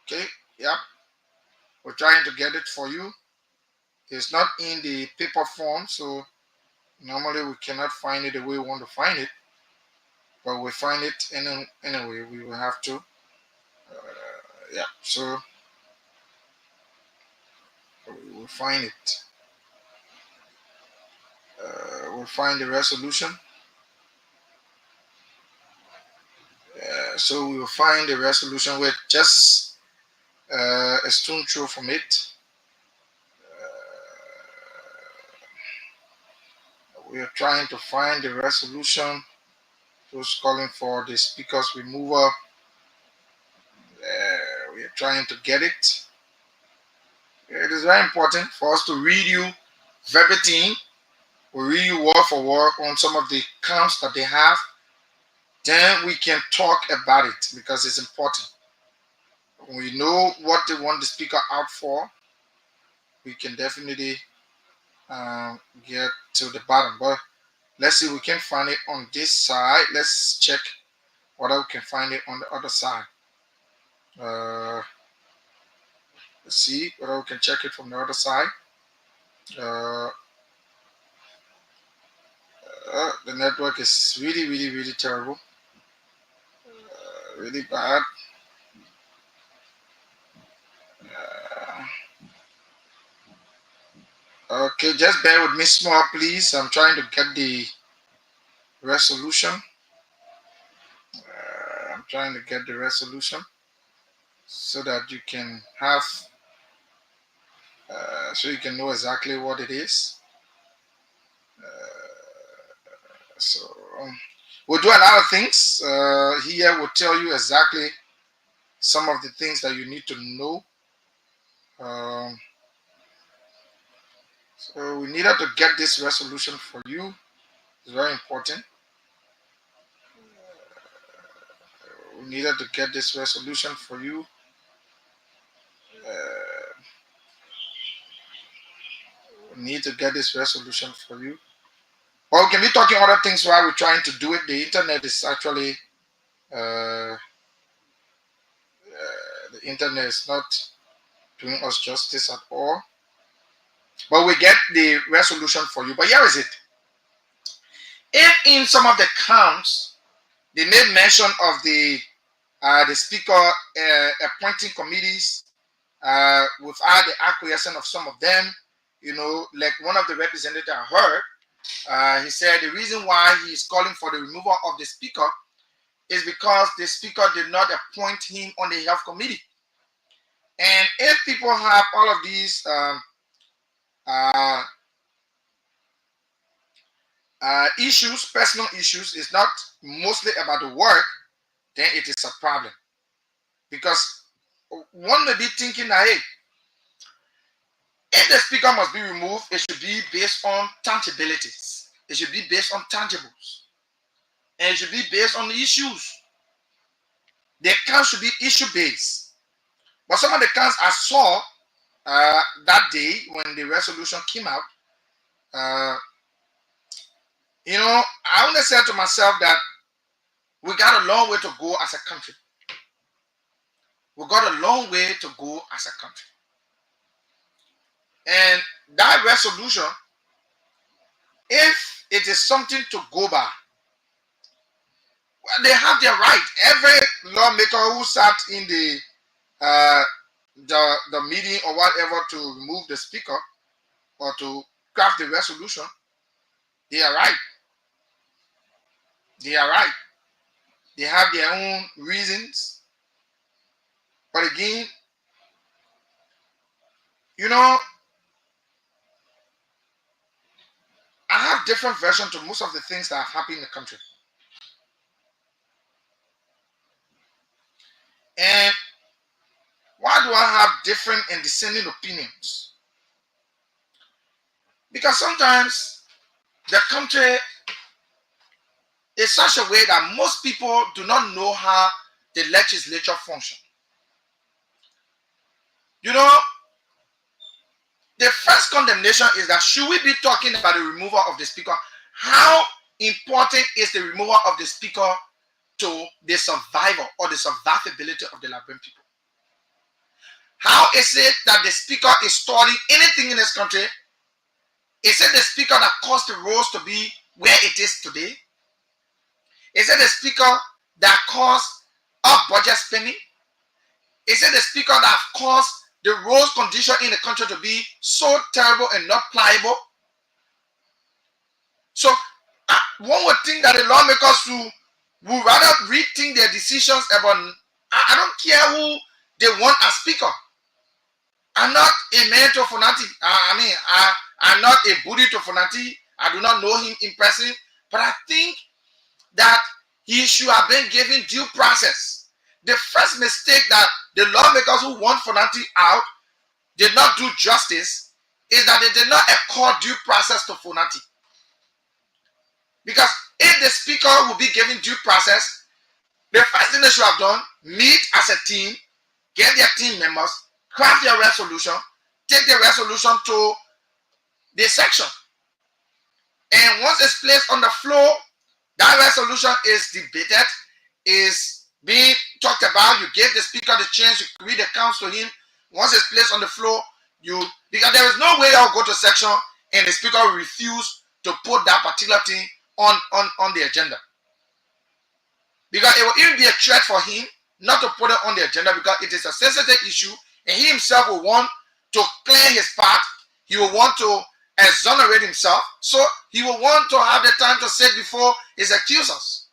Okay, yeah. We're trying to get it for you. It's not in the paper form, so normally we cannot find it the way we want to find it. But we find it anyway. We will have to. Yeah, so we will find it. We'll find the resolution. So we will find the resolution with just a stone throw from it. We are trying to find the resolution. Those calling for the speaker's removal. We are trying to get it. It is very important for us to read you verbatim. We read you word for word on some of the counts that they have. Then we can talk about it because it's important. When we know what they want the speaker out for, we can definitely get to the bottom. But let's see if we can find it on this side. Let's check whether we can find it on the other side. Let's see whether we can check it from the other side. The network is really terrible. Really bad. Okay, just bear with me small, please. I'm trying to get the resolution. so that you can have, so you can know exactly what it is. So we'll do a lot of things. Here we'll tell you exactly some of the things that you need to know. So we needed to get this resolution for you. It's very important. We needed to get this resolution for you. We need to get this resolution for you. Or we can be talking other things while we're trying to do it. The internet is actually the internet is not doing us justice at all. But we get the resolution for you. But here is it. If in some of the counts they made mention of the speaker appointing committees without the acquiescence of some of them, you know, like one of the representatives I heard, he said the reason why he is calling for the removal of the speaker is because the speaker did not appoint him on the health committee. And if people have all of these issues, personal issues, is not mostly about the work, then it is a problem. Because one may be thinking that, hey, if the speaker must be removed, it should be based on tangibilities. It should be based on tangibles. And it should be based on the issues. The account should be issue-based. But some of the accounts I saw that day when the resolution came out, you know, I only said to myself that we got a long way to go as a country. We got a long way to go as a country. And that resolution, if it is something to go by, well, they have their right. Every lawmaker who sat in the meeting or whatever to remove the speaker or to craft the resolution, they are right. They are right. They have their own reasons. But again, you know, I have different versions to most of the things that are happening in the country. And why do I have different and dissenting opinions? Because sometimes the country is such a way that most people do not know how the legislature functions. You know, the first condemnation is that should we be talking about the removal of the speaker? How important is the removal of the speaker to the survival or the survivability of the Liberian people? How is it that the speaker is storing anything in this country? Is it the speaker that caused the roads to be where it is today? Is it the speaker that caused our budget spending? Is it the speaker that caused the road condition in the country to be so terrible and not pliable? So one would think that the lawmakers would rather rethink their decisions about, I don't care who they want as speaker. I'm not a man to Fonati. I'm not a Buddhi to Fonati. I do not know him in person, but I think that he should have been given due process. The first mistake that the lawmakers who want Fonati out did not do justice is that they did not accord due process to Fonati. Because if the speaker would be given due process, the first thing they should have done, meet as a team, get their team members, craft their resolution, take the resolution to the section. And once it's placed on the floor, that resolution is debated, is being talked about. You give the speaker the chance to read the counts to him. Once it's placed on the floor, because there is no way I'll go to section and the speaker will refuse to put that particular thing on the agenda. Because it will even be a threat for him not to put it on the agenda because it is a sensitive issue and he himself will want to clear his path. He will want to exonerate himself. So he will want to have the time to sit before his accusers.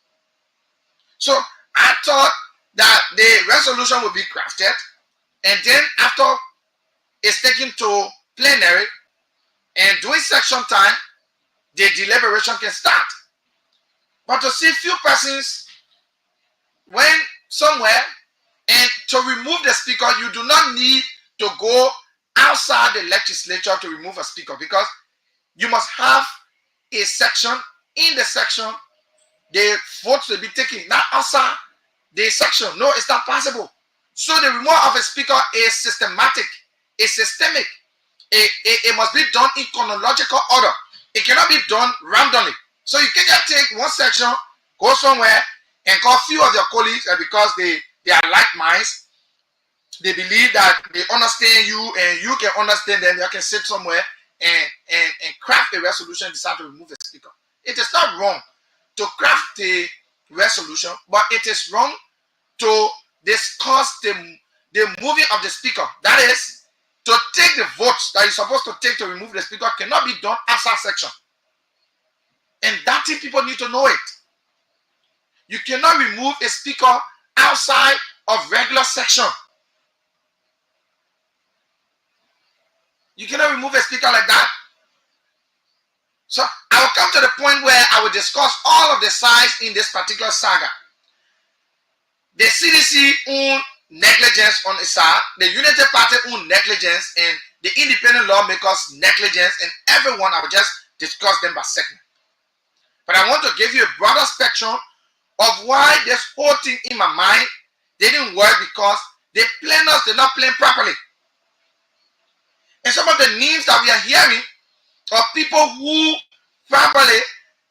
So I thought that the resolution will be crafted, and then after it's taken to plenary, and during section time, the deliberation can start. But to see few persons went somewhere, and to remove the speaker, you do not need to go outside the legislature to remove a speaker, because you must have a section. In the section, the votes will be taken, not outside the section. No, it's not possible. So the removal of a speaker is systematic, it's systemic. It must be done in chronological order. It cannot be done randomly. So you cannot take one section, go somewhere, and call a few of your colleagues, and because they are like minds, they believe that they understand you and you can understand them, you can sit somewhere and craft a resolution and decide to remove the speaker. It is not wrong to craft the resolution, but it is wrong to discuss the moving of the speaker. That is, to take the votes that you're supposed to take to remove the speaker cannot be done outside section. And that thing, people need to know it. You cannot remove a speaker outside of regular section. You cannot remove a speaker like that. So I will come to the point where I will discuss all of the sides in this particular saga. The CDC own negligence on its side, the Unity Party own negligence, and the independent lawmakers negligence, and everyone. I will just discuss them by segment. But I want to give you a broader spectrum of why this whole thing in my mind didn't work, because the planners did not plan properly. And some of the names that we are hearing of people who properly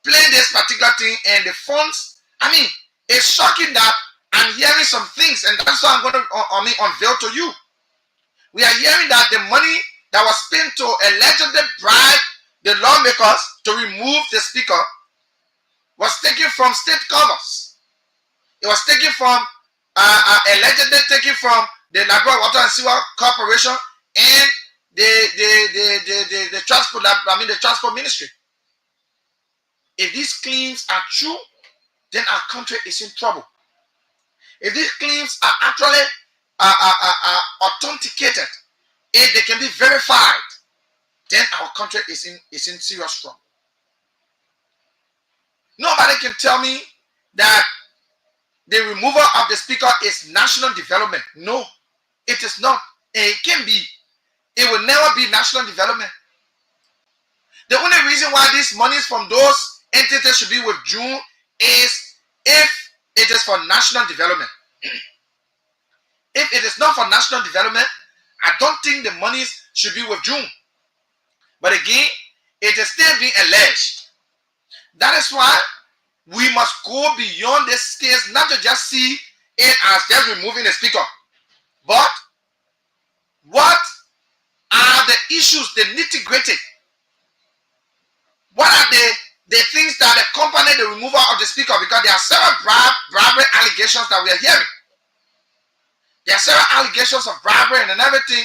plan this particular thing and the funds, I mean, it's shocking that I'm hearing some things, and that's what I'm going to unveil to you. We are hearing that the money that was spent to allegedly bribe the lawmakers to remove the speaker was taken from state covers. It was taken from, allegedly taken from the Liberia Water and Sewer Corporation and the transport, the transport ministry. If these claims are true, then our country is in trouble. If these claims are actually authenticated, if they can be verified, then our country is in serious trouble. Nobody can tell me that the removal of the speaker is national development. No, it is not. It can be. It will never be national development. The only reason why these monies from those entities should be withdrawn is if it is for national development. If it is not for national development, I don't think the monies should be withdrawn. But again, it is still being alleged. That is why we must go beyond this case, not to just see it as just removing the speaker, but what are the issues, the nitty-gritty? What are the things that accompany the removal of the speaker? Because there are several bribery allegations that we are hearing. There are several allegations of bribery and everything,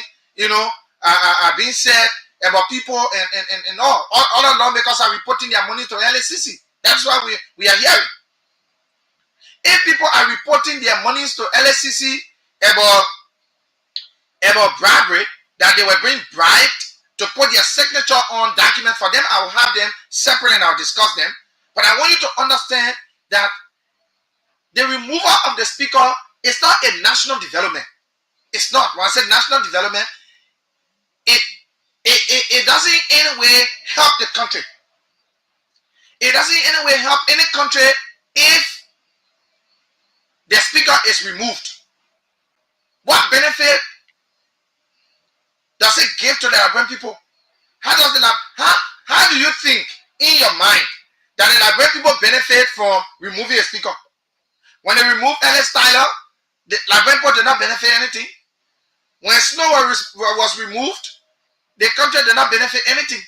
are being said about people, and all other lawmakers are reporting their money to LACC. That's why we are hearing. If people are reporting their monies to LACC about bribery, that they were being bribed to put their signature on documents for them, I will have them separate and I'll discuss them. But I want you to understand that the removal of the speaker is not a national development. It's not. When I say national development, it doesn't in any way help the country. It doesn't in any way help any country if the speaker is removed. What benefit does it give to the Liberian people? How do you think in your mind that the Liberian people benefit from removing a speaker? When they removed Ellis Tyler, the Liberian people did not benefit anything. When Snow was removed, the country did not benefit anything.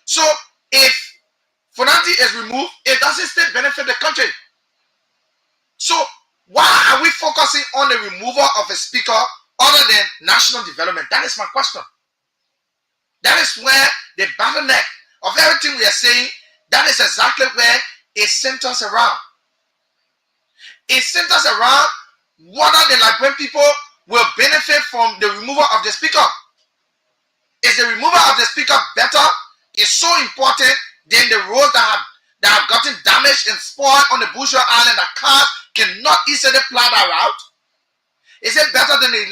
So if Fonanti is removed, it doesn't still benefit the country. So why are we focusing on the removal of a speaker other than national development? That is my question. That is where the bottleneck of everything we are saying, that is exactly where it centers around. It centers around whether the Liberian people will benefit from the removal of the speaker. Is the removal of the speaker better? It's so important than the roads that have gotten damaged and spoiled on the Bushra Island that cars cannot easily plow that route? Is it better than the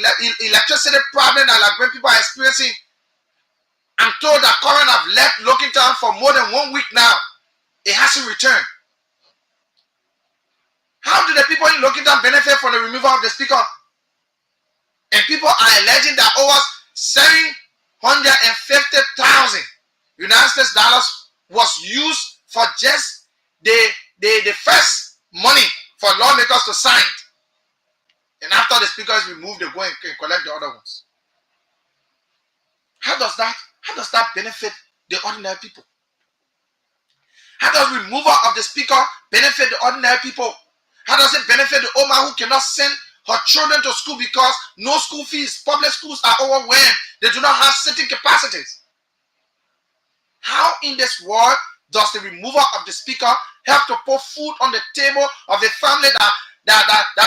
electricity problem that Liberian people are experiencing? I'm told that current have left Lockington for more than 1 week now. It hasn't returned. How do the people in Lockington benefit from the removal of the speaker? And people are alleging that over 750,000 United States dollars was used for just the first money for lawmakers to sign. And after the speaker is removed, they go and collect the other ones. How does that benefit the ordinary people? How does removal of the speaker benefit the ordinary people? How does it benefit the woman who cannot send her children to school because no school fees? Public schools are overwhelmed. They do not have sitting capacities. How in this world does the removal of the speaker help to put food on the table of a family that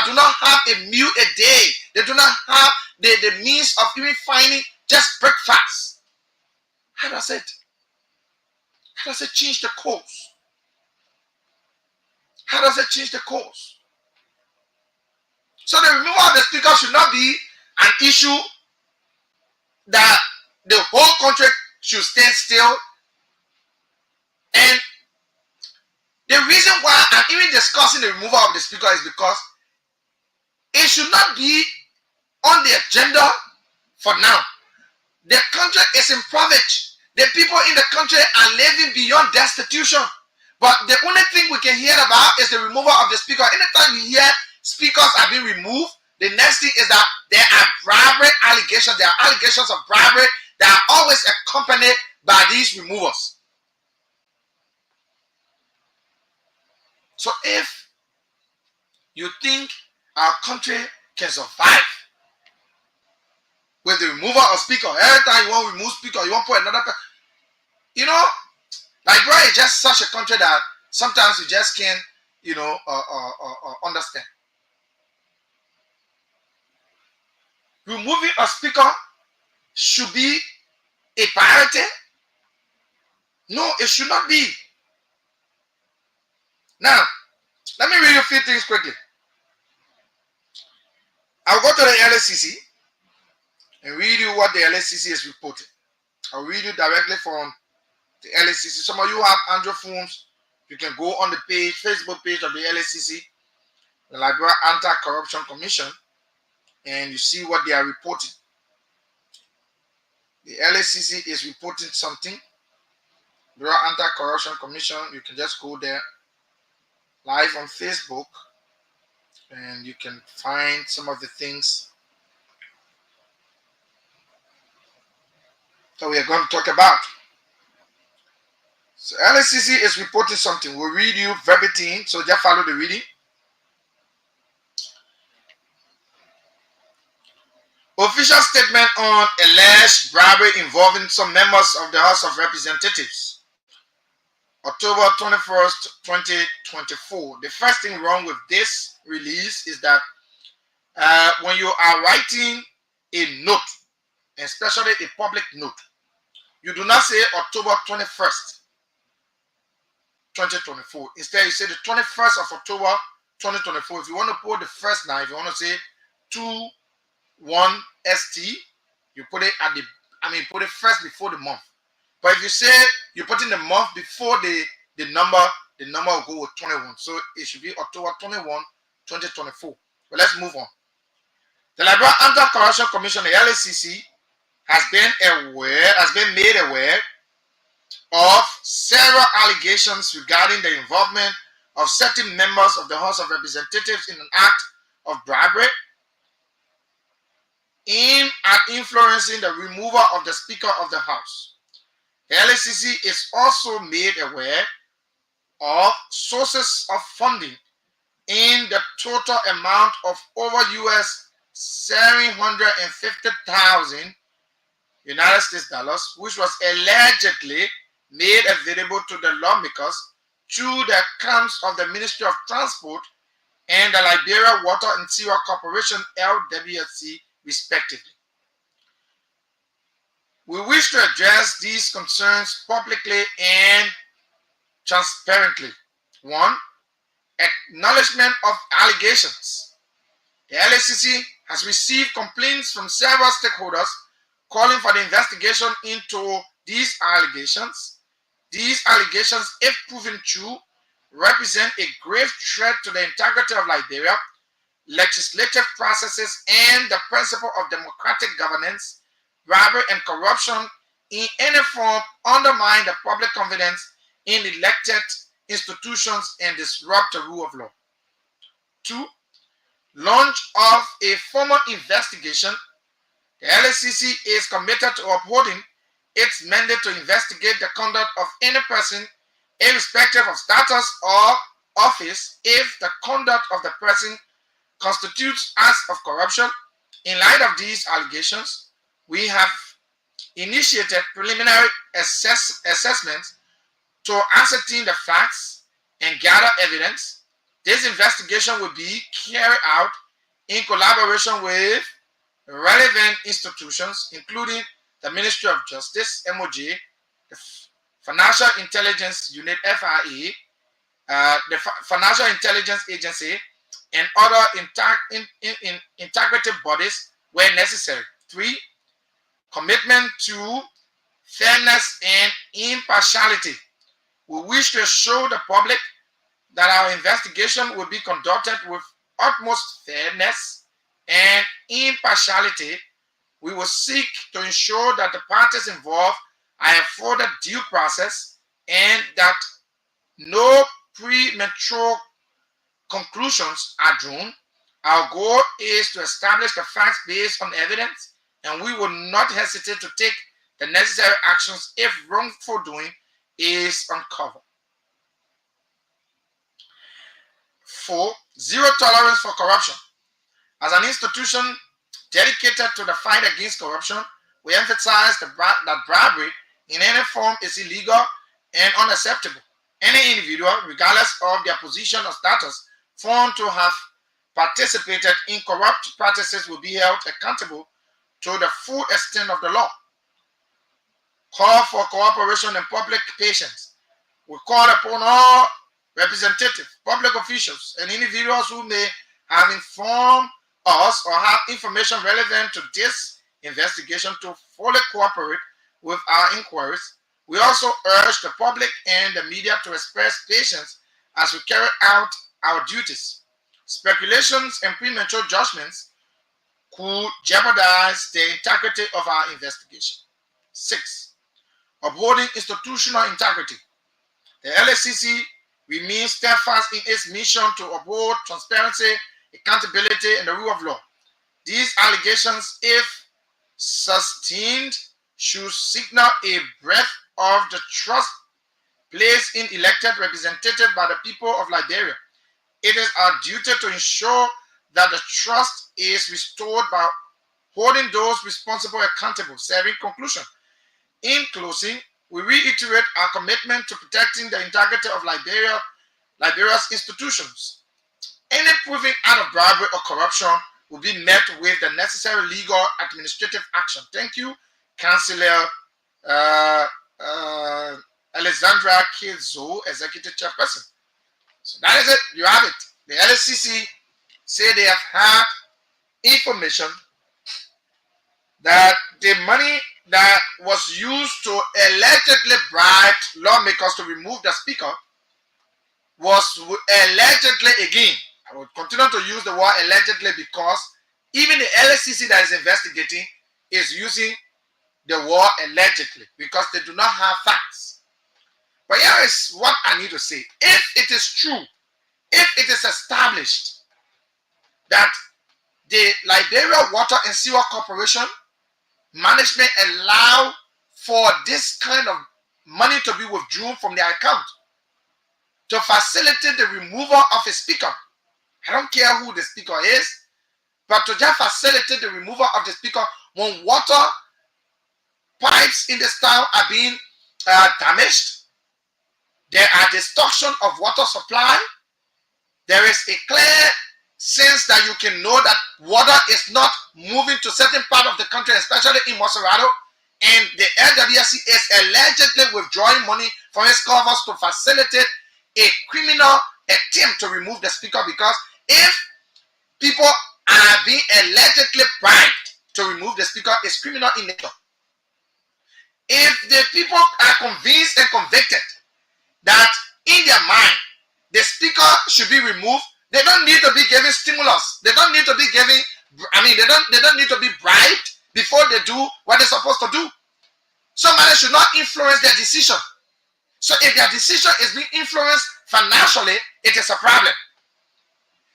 do not have a meal a day? They do not have the means of even finding just breakfast. How does it change the course? How does it change the course? So the removal of the speaker should not be an issue that the whole country should stand still. And the reason why I'm even discussing the removal of the speaker is because it should not be on the agenda for now. The country is in poverty. The people in the country are living beyond destitution. But the only thing we can hear about is the removal of the speaker. Anytime we hear speakers are being removed, the next thing is that there are bribery allegations. There are allegations of bribery that are always accompanied by these removals. So if you think our country can survive with the removal of speaker, every time you want to remove speaker, you want to put another person, Liberia is just such a country that sometimes you just can't, understand. Removing a speaker should be a priority? No, it should not be. Now, let me read you a few things quickly. I'll go to the LSCC and read you what the LSCC is reporting. I'll read you directly from the LSCC. Some of you have Android phones. You can go on the page, Facebook page of the LSCC, the Liberia Anti-Corruption Commission, and you see what they are reporting. The LSCC is reporting something. The Anti-Corruption Commission, you can just go there live on Facebook and you can find some of the things that we are going to talk about. So LSCC is reporting something. We'll read you verbatim, so just follow the reading. Official statement on alleged bribery involving some members of the House of Representatives. October 21st, 2024. The first thing wrong with this release is that when you are writing a note, especially a public note, you do not say October 21st, 2024. Instead, you say the 21st of October, 2024. If you want to put the first now, if you want to say 21ST, you put it at put it first before the month. But if you say you put in the month before the number will go with 21. So it should be October 21, 2024. But let's move on. The Liberia Anti-Corruption Commission, the LSCC, has been made aware of several allegations regarding the involvement of certain members of the House of Representatives in an act of bribery aimed at influencing the removal of the Speaker of the House. The LSCC is also made aware of sources of funding in the total amount of over US 750,000 United States dollars, which was allegedly made available to the lawmakers through the accounts of the Ministry of Transport and the Liberia Water and Sewer Corporation LWSC respectively. We wish to address these concerns publicly and transparently. 1. Acknowledgement of allegations. The LACC has received complaints from several stakeholders calling for the investigation into these allegations. These allegations, if proven true, represent a grave threat to the integrity of Liberia, legislative processes, and the principle of democratic governance. Bribery and corruption in any form undermine the public confidence in elected institutions and disrupt the rule of law. 2. Launch of a formal investigation. The LACC is committed to upholding its mandate to investigate the conduct of any person, irrespective of status or office, if the conduct of the person constitutes acts of corruption. In light of these allegations, we have initiated preliminary assessments to ascertain the facts and gather evidence. This investigation will be carried out in collaboration with relevant institutions, including the Ministry of Justice, MOJ, the Financial Intelligence Unit, FIA, the Financial Intelligence Agency, and other integrated bodies where necessary. 3. Commitment to fairness and impartiality. We wish to assure the public that our investigation will be conducted with utmost fairness and impartiality. We will seek to ensure that the parties involved are afforded due process and that no premature conclusions are drawn. Our goal is to establish the facts based on evidence, and we will not hesitate to take the necessary actions if wrongful doing is uncovered. 4. Zero tolerance for corruption. As an institution dedicated to the fight against corruption, we emphasize that bribery in any form is illegal and unacceptable. Any individual, regardless of their position or status, found to have participated in corrupt practices will be held accountable to the full extent of the law. Call for cooperation and public patience. We call upon all representatives, public officials, and individuals who may have informed us or have information relevant to this investigation to fully cooperate with our inquiries. We also urge the public and the media to express patience as we carry out our duties. Speculations and premature judgments could jeopardize the integrity of our investigation. 6. Upholding institutional integrity. The LACC remains steadfast in its mission to uphold transparency, accountability, and the rule of law. These allegations, if sustained, should signal a breadth of the trust placed in elected representatives by the people of Liberia. It is our duty to ensure that the trust is restored by holding those responsible accountable. Serving conclusion. In closing, we reiterate our commitment to protecting the integrity of Liberia's institutions. Any proving out of bribery or corruption will be met with the necessary legal administrative action. Thank you, Councillor Alexandra Kizo, Executive Chairperson. So that is it. You have it. The LACC say they have had information that the money that was used to allegedly bribe lawmakers to remove the speaker was allegedly, again, I will continue to use the word allegedly because even the LACC that is investigating is using the word allegedly because they do not have facts. But here is what I need to say. If it is true, if it is established that the Liberia Water and Sewer Corporation management allow for this kind of money to be withdrawn from their account to facilitate the removal of a speaker. I don't care who the speaker is, but to just facilitate the removal of the speaker when water pipes in this town are being damaged, there are destruction of water supply, there is a clear sense that you can know that water is not moving to certain part of the country, especially in Monserrato, and the LWSC is allegedly withdrawing money from its covers to facilitate a criminal attempt to remove the speaker, because if people are being allegedly bribed to remove the speaker, it's criminal in nature. If the people are convinced and convicted that in their mind the speaker should be removed, they don't need to be given stimulus. They don't need to be giving, they don't need to be bribed before they do what they're supposed to do. Somebody should not influence their decision. So if their decision is being influenced financially, it is a problem.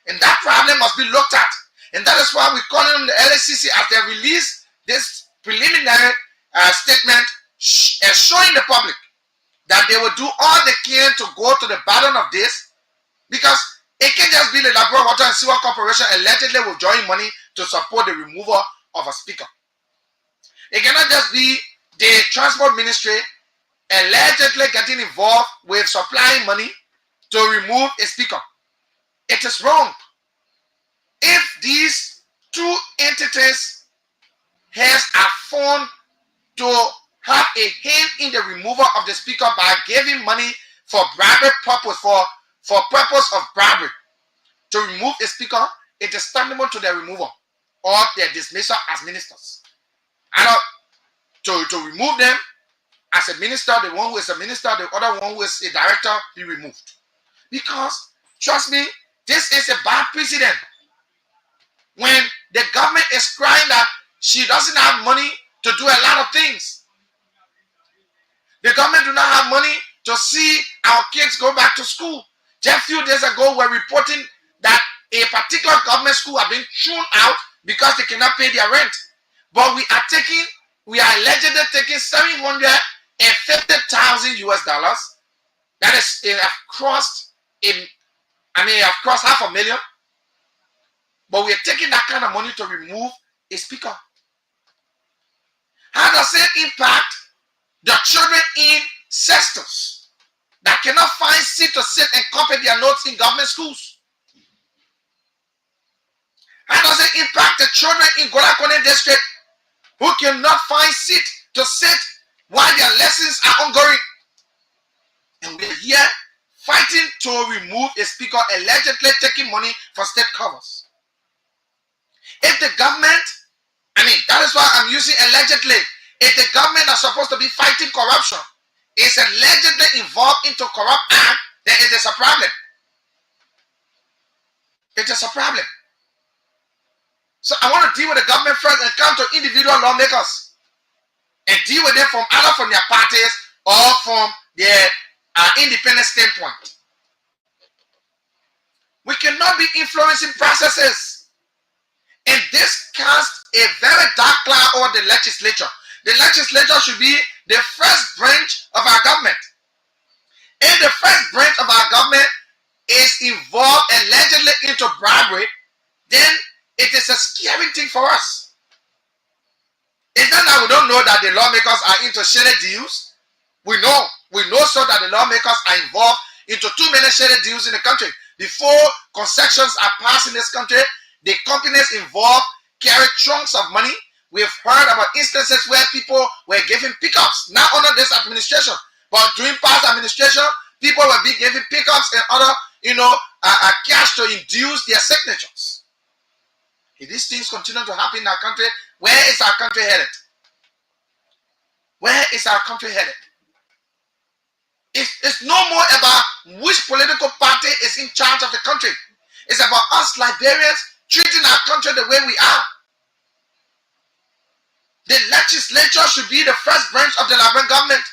And that problem must be looked at. And that is why we call on the LACC as they release this preliminary statement showing the public that they will do all they can to go to the bottom of this, because it can just be the Liberia Water and Sewer Corporation allegedly withdrawing money to support the removal of a speaker. It cannot just be the Transport Ministry allegedly getting involved with supplying money to remove a speaker. It is wrong. If these two entities are found to have a hand in the removal of the speaker by giving money for bribery purpose, for purpose of bribery to remove a speaker, it is tantamount to their removal or their dismissal as ministers. And to remove them as a minister, the one who is a minister, the other one who is a director, be removed. Because, trust me, this is a bad precedent. When the government is crying that she doesn't have money to do a lot of things. The government do not have money to see our kids go back to school. Just a few days ago, we're reporting that a particular government school have been thrown out because they cannot pay their rent. But we are allegedly taking $750,000 US dollars. That is, have crossed $500,000. But we are taking that kind of money to remove a speaker. How does it impact the children in sectors that cannot find seat to sit and copy their notes in government schools? How does it impact the children in Golakone district who cannot find seat to sit while their lessons are ongoing? And we're here fighting to remove a speaker allegedly taking money for state covers. If the government, that is why I'm using allegedly, if the government are supposed to be fighting corruption is allegedly involved into corrupt act, then it is a problem. It is a problem. So I want to deal with the government first and come to individual lawmakers and deal with them from either from their parties or from their independent standpoint. We cannot be influencing processes, and this casts a very dark cloud over the legislature. The legislature should be the first branch of our government. If the first branch of our government is involved allegedly into bribery, then it is a scary thing for us. It's not that we don't know that the lawmakers are into shady deals. We know so that the lawmakers are involved into too many shady deals in the country. Before concessions are passed in this country, the companies involved carry chunks of money. We've heard about instances where people were given pickups, not under this administration, but during past administration, people were being given pickups and other, cash to induce their signatures. If these things continue to happen in our country, where is our country headed? Where is our country headed? It's no more about which political party is in charge of the country. It's about us Liberians treating our country the way we are. The legislature should be the first branch of the Liberian government.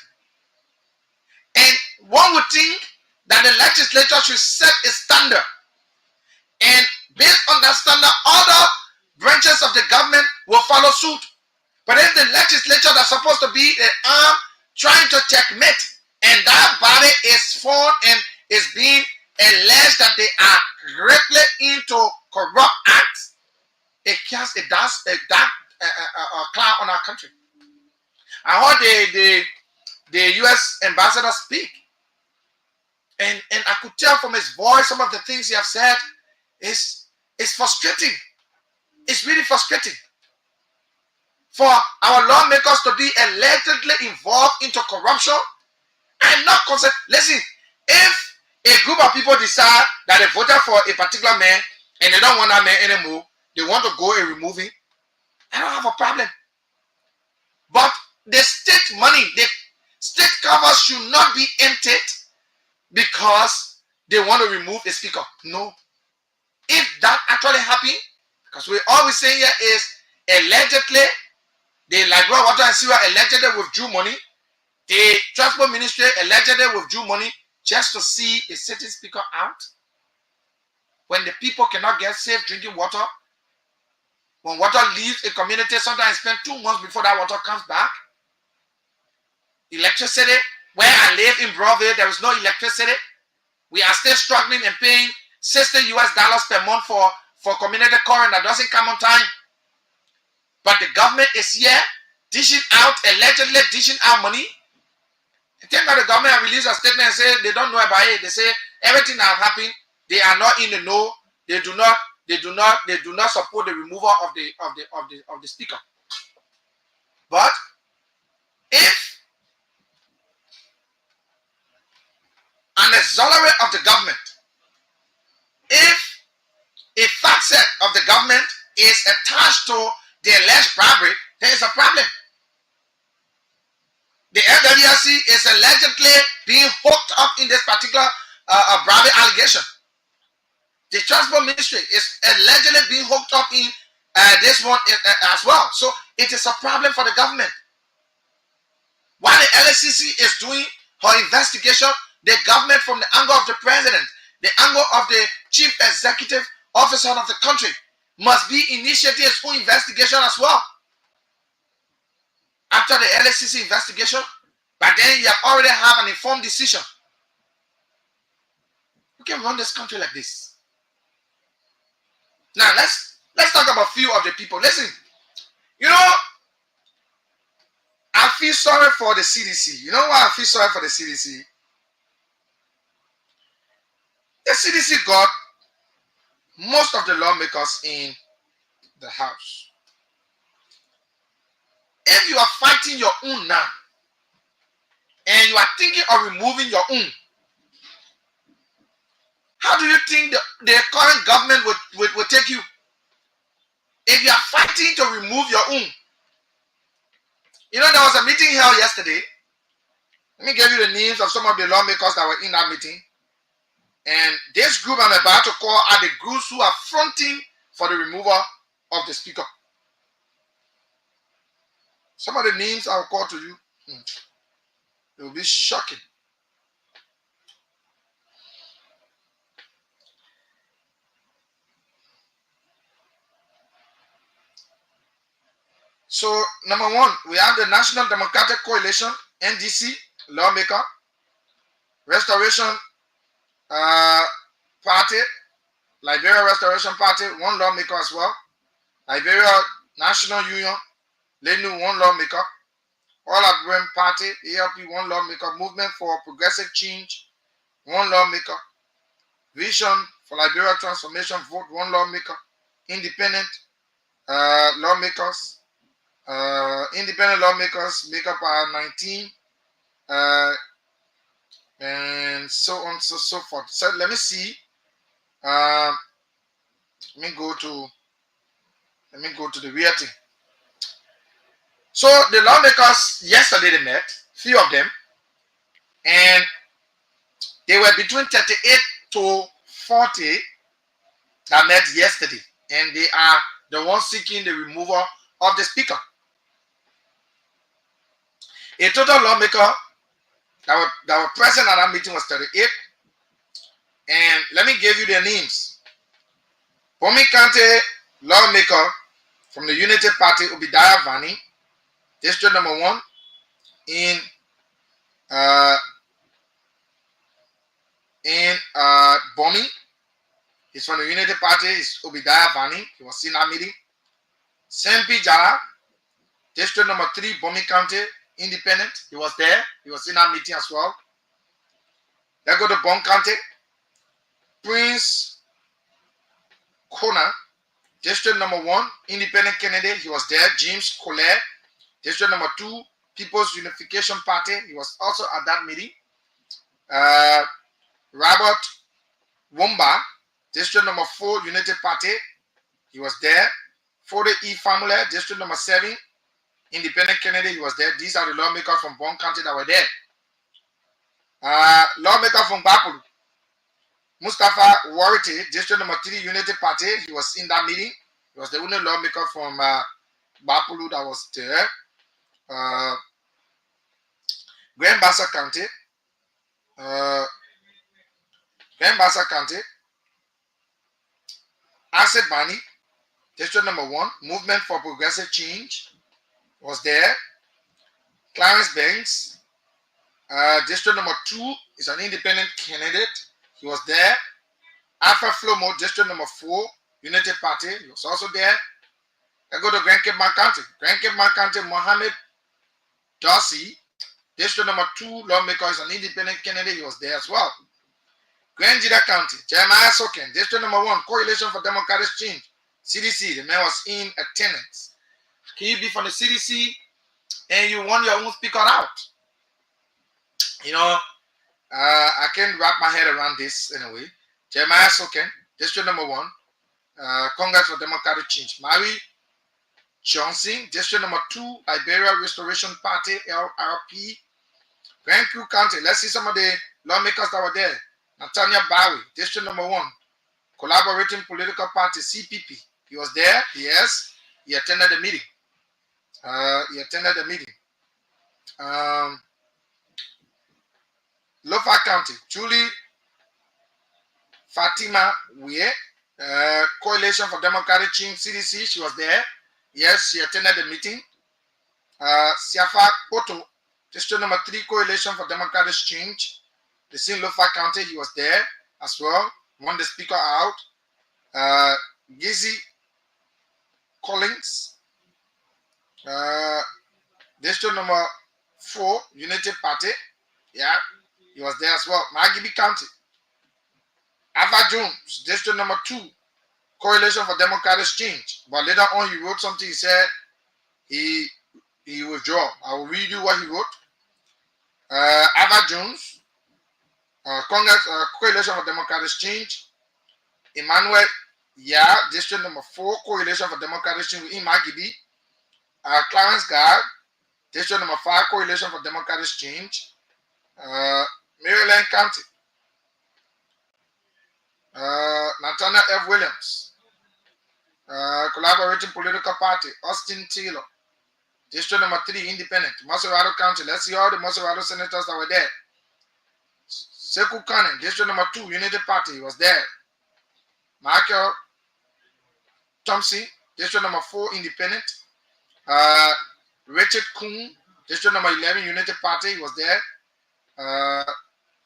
And one would think that the legislature should set a standard. And based on that standard, other branches of the government will follow suit. But if the legislature that's supposed to be the arm trying to checkmate, and that body is formed and is being alleged that they are greatly into corrupt acts, it casts a dark cloud on our country. I heard the U.S. ambassador speak, And I could tell from his voice, some of the things he have said is frustrating. It's really frustrating for our lawmakers to be allegedly involved into corruption and not concerned. Listen, if a group of people decide that they voted for a particular man and they don't want that man anymore, they want to go and remove him, I don't have a problem. But the state money, the state covers should not be emptied because they want to remove a speaker. No. If that actually happened, because we always say here is allegedly, the Liberia Water and Sewer allegedly withdrew money, the Transport Ministry allegedly withdrew money just to see a certain speaker out. When the people cannot get safe drinking water, when water leaves a community, sometimes spend 2 months before that water comes back. Electricity, where I live in Broadville, there is no electricity. We are still struggling and paying $60 per month for community current that doesn't come on time. But the government is here dishing out, allegedly dishing out money. I think that the government have released a statement and say they don't know about it. They say everything that have happened, they are not in the know. They do not support the removal of the speaker. But if an auxiliary of the government, if a facet of the government is attached to the alleged bribery, there is a problem. The LWRC is allegedly being hooked up in this particular bribery allegation. The Transport Ministry is allegedly being hooked up in this one as well. So it is a problem for the government. While the LSCC is doing her investigation, the government, from the angle of the president, the angle of the chief executive officer of the country, must be initiating its own investigation as well. After the LSCC investigation, but then you have already have an informed decision. We can run this country like this. Now let's talk about a few of the people. Listen, you know, I feel sorry for the CDC. You know why I feel sorry for the CDC? The CDC got most of the lawmakers in the House. If you are fighting your own now, and you are thinking of removing your own, how do you think the current government would take you? If you are fighting to remove your own. You know, there was a meeting held yesterday. Let me give you the names of some of the lawmakers that were in that meeting. And this group I'm about to call are the groups who are fronting for the removal of the speaker. Some of the names I'll call to you, it will be shocking. So, number one, we have the National Democratic Coalition, NDC, lawmaker. Restoration Party, Liberia Restoration Party, one lawmaker as well. Liberia National Union, LENU, one lawmaker. All Liberia Party, ALP, one lawmaker. Movement for Progressive Change, one lawmaker. Vision for Liberia Transformation, vote, one lawmaker. Independent lawmakers. Independent lawmakers make up 19, and so on, so forth. So let me see. Let me go to the real thing. So the lawmakers yesterday, they met, few of them, and they were between 38 to 40 that met yesterday, and they are the ones seeking the removal of the speaker. A total lawmaker that were present at that meeting was 38. And let me give you their names. Bomi County lawmaker from the Unity Party, Obadiah Vani, district number 1 in Bomi. He's from the Unity Party. It's Obadiah Vani. He was in that meeting. Sempi Jara, district number 3, Bomi County, independent. He was there. He was in our meeting as well. Let's go to Bon County. Prince Kona, District number 1, independent candidate, he was there. James Colette, District number 2, People's Unification Party, he was also at that meeting. Robert Wumba, District number 4, United Party, he was there. Fode E. Family, District number 7, independent candidate, he was there. These are the lawmakers from Bon County that were there. Lawmaker from Bapulu, Mustafa Warite, District number 3, United Party, he was in that meeting. He was the only lawmaker from Bapulu that was there. Grand Bassa County, Asset Bani, District number 1, Movement for Progressive Change was there. Clarence Banks, District number 2 is an independent candidate. He was there. Alpha Flomo, District number 4, United Party, he was also there. I go to Grand Cape Man County. Grand Cape Man County, Mohammed Darcy, District number 2, lawmaker, is an independent candidate. He was there as well. Grand Jida County, Jeremiah Soken, District number 1, Coalition for Democratic Change, CDC. The man was in attendance. Can you be from the CDC and you want your own speaker out? You know, I can't wrap my head around this anyway. Jeremiah Soken, District number 1, Congress for Democratic Change. Mary Johnson, District number 2, Liberia Restoration Party, LRP. Grand Crew County, let's see some of the lawmakers that were there. Nathaniel Bowie, District number 1, Collaborating Political Party, CPP. He was there, yes. He attended the meeting. Lofa County, Julie FatimaWie, Coalition for Democratic Change, CDC, she was there. Yes, she attended the meeting. Siafa Poto, District number 3, Coalition for Democratic Change, the same Lofa County, he was there as well. Won the speaker out. Gizzy Collins, District number 4, United Party, yeah, he was there as well. Magibi County, Ava Jones, District number 2, Coalition for Democratic Change. But later on, he wrote something. He said he withdrew. I will read you what he wrote. Ava Jones, Congress, Coalition for Democratic Change. Emmanuel District number 4, Coalition for Democratic Change in Magibi. Clarence Gard, District number 5, Coalition for Democratic Change. Maryland County, Nathaniel F. Williams, Collaborating Political Party, Austin Taylor, District number 3, Independent. Maserado County, let's see all the Maserado senators that were there. Sekou Kane, District number 2, United Party, he was there. Michael Thompson, District number 4, Independent. Richard Kuhn, District number 11, United Party, he was there.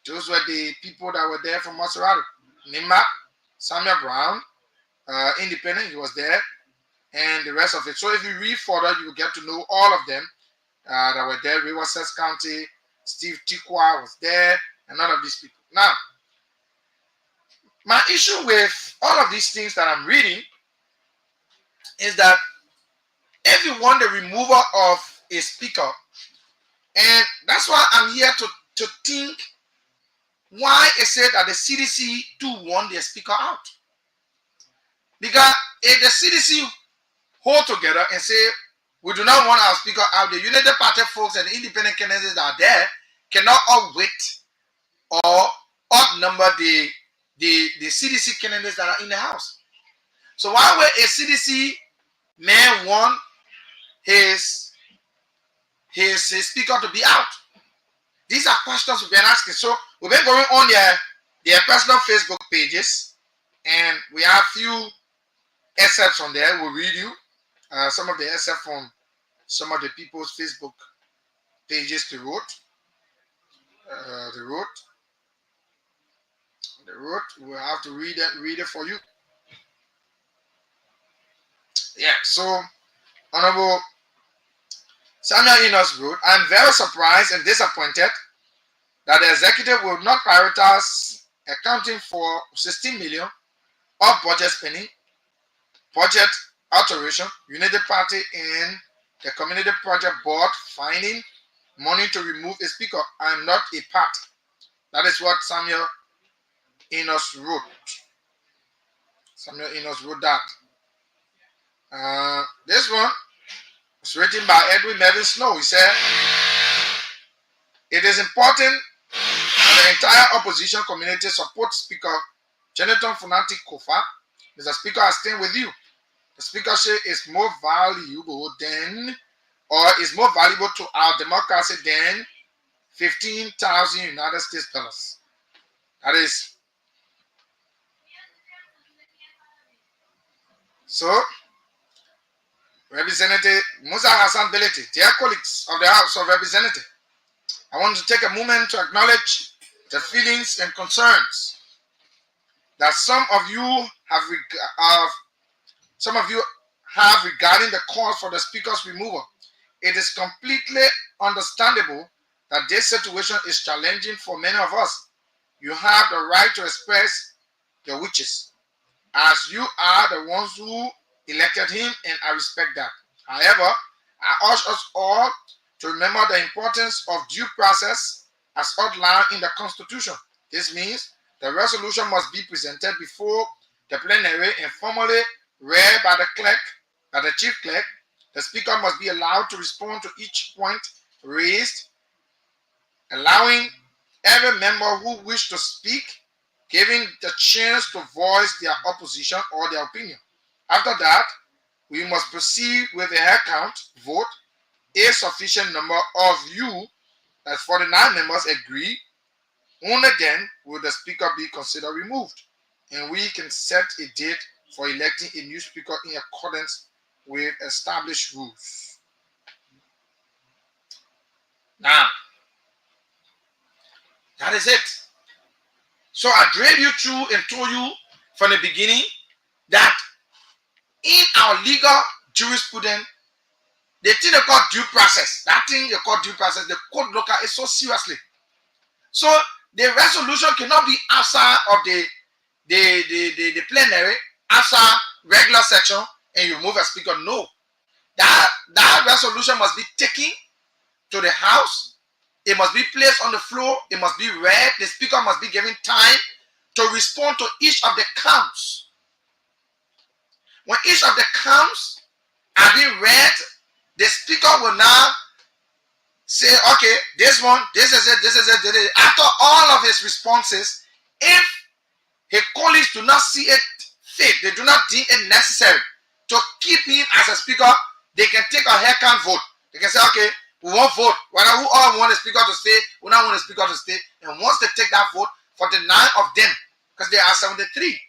Those were the people that were there from Maserado. Nima, Samuel Brown, Independent, he was there, and the rest of it. So if you read further, you will get to know all of them that were there. Riverside County, Steve Tikwa was there, and none of these people. Now, my issue with all of these things that I'm reading is that if you want the removal of a speaker, and that's why I'm here to think why it said that the CDC do want their speaker out. Because if the CDC hold together and say, we do not want our speaker out, the United Party folks and the independent candidates that are there cannot outwit or outnumber the CDC candidates that are in the House. So why would a CDC man want his speaker to be out? These are questions we've been asking. So we've been going on their personal Facebook pages, and we have a few excerpts on there. We'll read you some of the excerpts from some of the people's Facebook pages they wrote. We'll have to read it for you. Yeah, so Honorable Samuel Enos wrote, I'm very surprised and disappointed that the executive will not prioritize accounting for 16 million of budget spending, budget alteration, unity party in the community project board finding money to remove a speaker. I am not a part. That is what Samuel Enos wrote. Samuel Enos wrote that. This one was written by Edwin Melvin Snow. He said, it is important that the entire opposition community support Speaker Jonathan Funati Kofa. Mr. Speaker, I stand with you. The speakership is more valuable than, or is more valuable to our democracy than 15,000 United States dollars. That is. So, Representative Musa Hassan Belete, dear colleagues of the House of Representatives, I want to take a moment to acknowledge the feelings and concerns that some of you have regarding the cause for the speaker's removal. It is completely understandable that this situation is challenging for many of us. You have the right to express your wishes, as you are the ones who elected him, and I respect that. However, I urge us all to remember the importance of due process as outlined in the Constitution. This means the resolution must be presented before the plenary and formally read by the chief clerk. The speaker must be allowed to respond to each point raised, allowing every member who wishes to speak giving the chance to voice their opposition or their opinion. After that, we must proceed with a head count vote. A sufficient number of you, as 49 members, agree. Only then will the speaker be considered removed, and we can set a date for electing a new speaker in accordance with established rules. Now, that is it. So I drove you through and told you from the beginning that in our legal jurisprudence, the thing they call due process, that thing they call due process, the court look at it so seriously. So the resolution cannot be outside of the plenary, outside regular section, and you remove a speaker. No. That resolution must be taken to the House. It must be placed on the floor. It must be read. The speaker must be given time to respond to each of the counts. When each of the counts are being read, the speaker will now say, okay, this one, this is it, this is it, this is it. After all of his responses, if his colleagues do not see it fit, they do not deem it necessary to keep him as a speaker, they can take a head count vote. They can say, okay, we won't vote. Whether who all want the speaker to stay, we don't want the speaker to stay. And once they take that vote, for the 9 of them, because there are 73,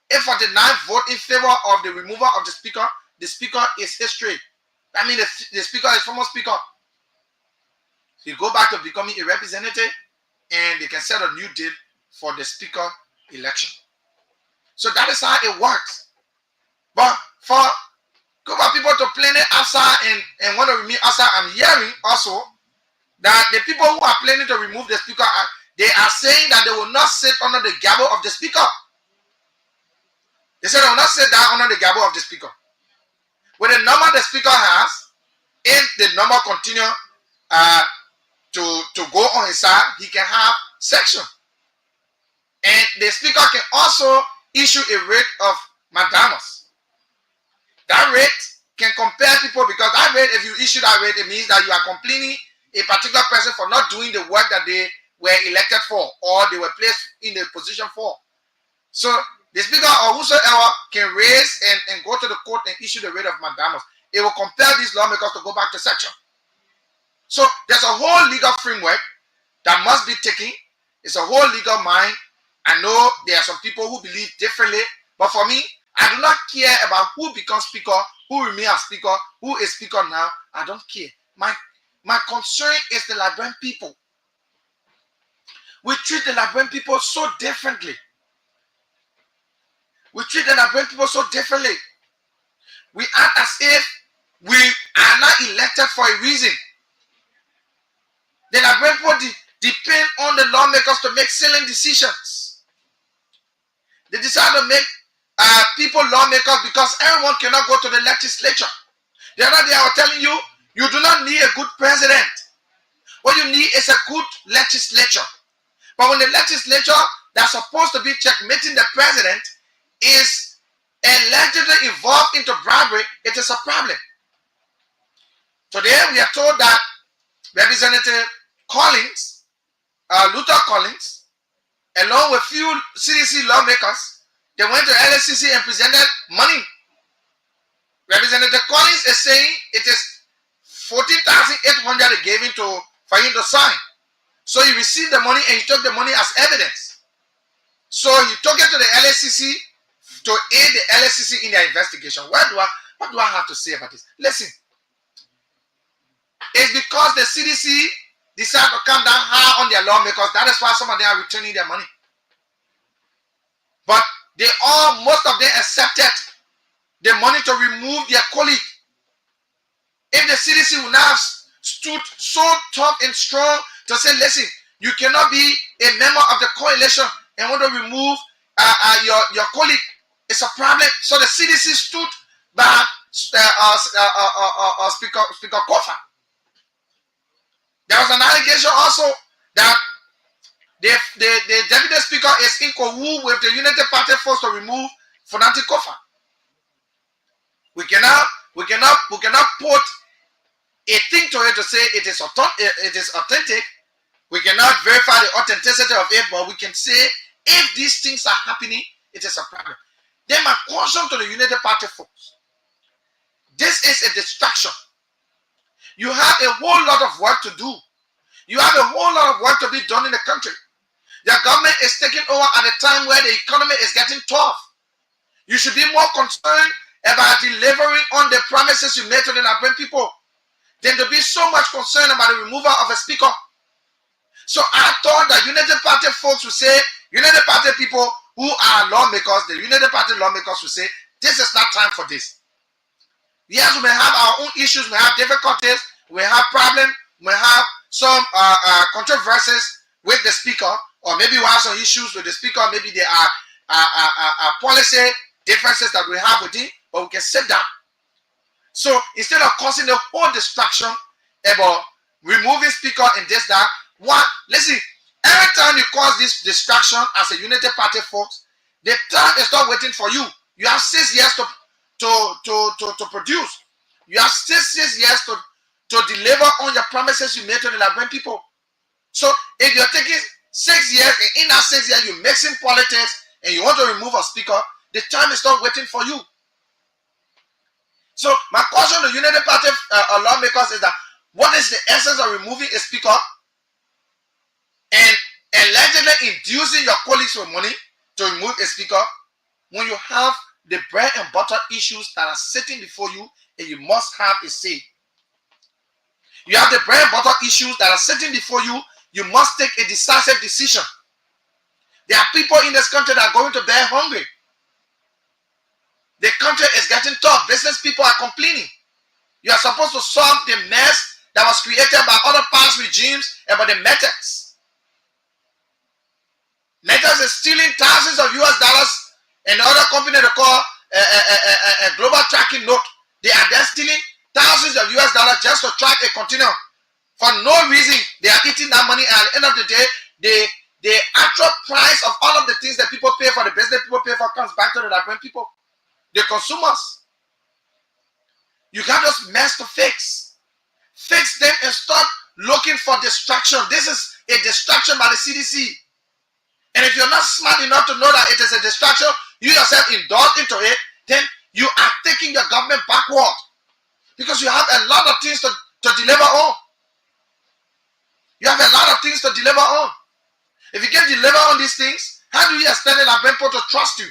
if for the 9 vote in favor of the removal of the speaker is history. That means the speaker is former speaker. So you go back to becoming a representative, and they can set a new date for the speaker election. So that is how it works. But for people to plan it outside and want to remove outside, I'm hearing also that the people who are planning to remove the speaker, they are saying that they will not sit under the gavel of the speaker. They said they will not sit down under the gavel of the speaker. With the number the speaker has, if the number continue to go on his side, he can have section. And the speaker can also issue a rate of mandamus. That rate can compare people, because that rate, if you issue that rate, it means that you are complaining a particular person for not doing the work that they were elected for, or they were placed in the position for. So the speaker or whosoever can raise and go to the court and issue the rate of mandamus. It will compel these lawmakers to go back to section. So there's a whole legal framework that must be taken. It's a whole legal mind. I know there are some people who believe differently, but for me, I do not care about who becomes speaker, who remains as speaker, who is speaker now. I don't care. My concern is the Liberian people. We treat the Liberian people so differently. We treat the Liberian people so differently. We act as if we are not elected for a reason. The Liberian people depend on the lawmakers to make salient decisions. They decide to make people lawmakers because everyone cannot go to the legislature. The other day I was telling you, you do not need a good president. What you need is a good legislature. But when the legislature that's supposed to be checkmating the president is allegedly involved into bribery, it is a problem. Today we are told that Representative Collins, Luther Collins, along with few CDC lawmakers, they went to LSCC and presented money. Representative Collins is saying it is 14,800 they gave him for him to sign. So he received the money and he took the money as evidence. So he took it to the LSCC to aid the LSCC in their investigation. What do I have to say about this? Listen. It's because the CDC decided to come down high on their lawmakers. That is why some of them are returning their money. But most of them accepted the money to remove their colleague. If the CDC would not have stood so tough and strong to say, listen, you cannot be a member of the coalition and want to remove your colleague, it's a problem. So the CDC stood by Speaker Kofa. There was an allegation also that the deputy speaker is in cahoots with the United Party force to remove Fonanti Kofa. We cannot put a thing to it to say it is authentic. We cannot verify the authenticity of it, but we can say if these things are happening, it is a problem. Then my caution to the United Party folks: this is a distraction. You have a whole lot of work to do. You have a whole lot of work to be done in the country. The government is taking over at a time where the economy is getting tough. You should be more concerned about delivering on the promises you made to the Nigerian people than to be so much concerned about the removal of a speaker. So I thought that United Party folks would say, United Party people who are lawmakers, the United Party lawmakers would say, this is not time for this. Yes, we may have our own issues, we have difficulties, we have problems, we have some controversies with the speaker, or maybe we have some issues with the speaker, maybe there are policy differences that we have with him, but we can sit down. So instead of causing the whole distraction about removing speaker and this, that, listen, every time you cause this distraction as a United Party folks, the time is not waiting for you. You have 6 years to produce. You have 6 years to deliver on your promises you made to the Liberian people. So if you're taking 6 years and in that 6 years you're mixing politics and you want to remove a speaker, the time is not waiting for you. So my caution to United Party lawmakers is that what is the essence of removing a speaker and allegedly inducing your colleagues with money to remove a speaker when you have the bread and butter issues that are sitting before you and you must have a say. You have the bread and butter issues that are sitting before you, you must take a decisive decision. There are people in this country that are going to die hungry. The country is getting tough. Business people are complaining. You are supposed to solve the mess that was created by other past regimes about the Metex. Metex is stealing thousands of US dollars, and the other company they call a global tracking note. They are there stealing thousands of US dollars just to track a container. For no reason, they are eating that money, and at the end of the day, the actual price of all of the things that people pay for, the business people pay for, comes back to the Liberian people, the consumers. You got this mess to fix. Fix them and stop looking for distraction. This is a distraction by the CDC. And if you're not smart enough to know that it is a distraction, you yourself indulge into it, then you are taking your government backward. Because you have a lot of things to deliver on. You have a lot of things to deliver on. If you can deliver on these things, how do you expect the Liberian people to trust you?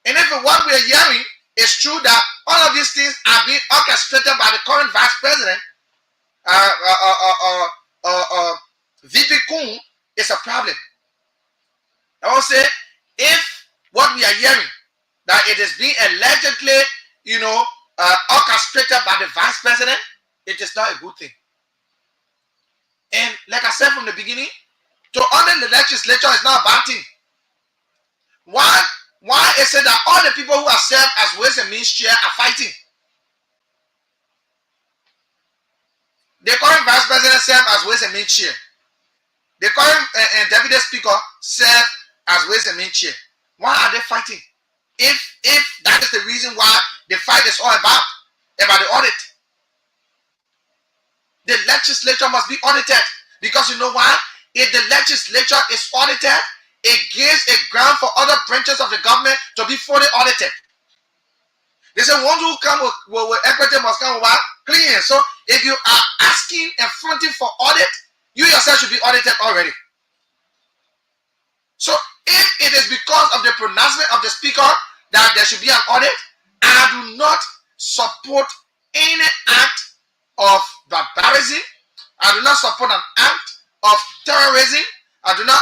And if what we are hearing is true, that all of these things are being orchestrated by the current vice president, VP Kun, is a problem. I will say, if what we are hearing, that it is being allegedly, orchestrated by the vice president, it is not a good thing. And like I said from the beginning, to honor the legislature is not a bad thing. Why is it that all the people who are served as Ways and Means chair are fighting? The current vice president served as Ways and Means chair. The current deputy speaker served as Ways and Means chair. Why are they fighting? If that is the reason why the fight is all about the audit. The legislature must be audited, because you know why? If the legislature is audited, it gives a ground for other branches of the government to be fully audited. They say ones who come with equity must come with what? Clean. So if you are asking and fronting for audit, you yourself should be audited already. So if it is because of the pronouncement of the speaker that there should be an audit, I do not support any act of barbarism. I do not support an act of terrorism. I do not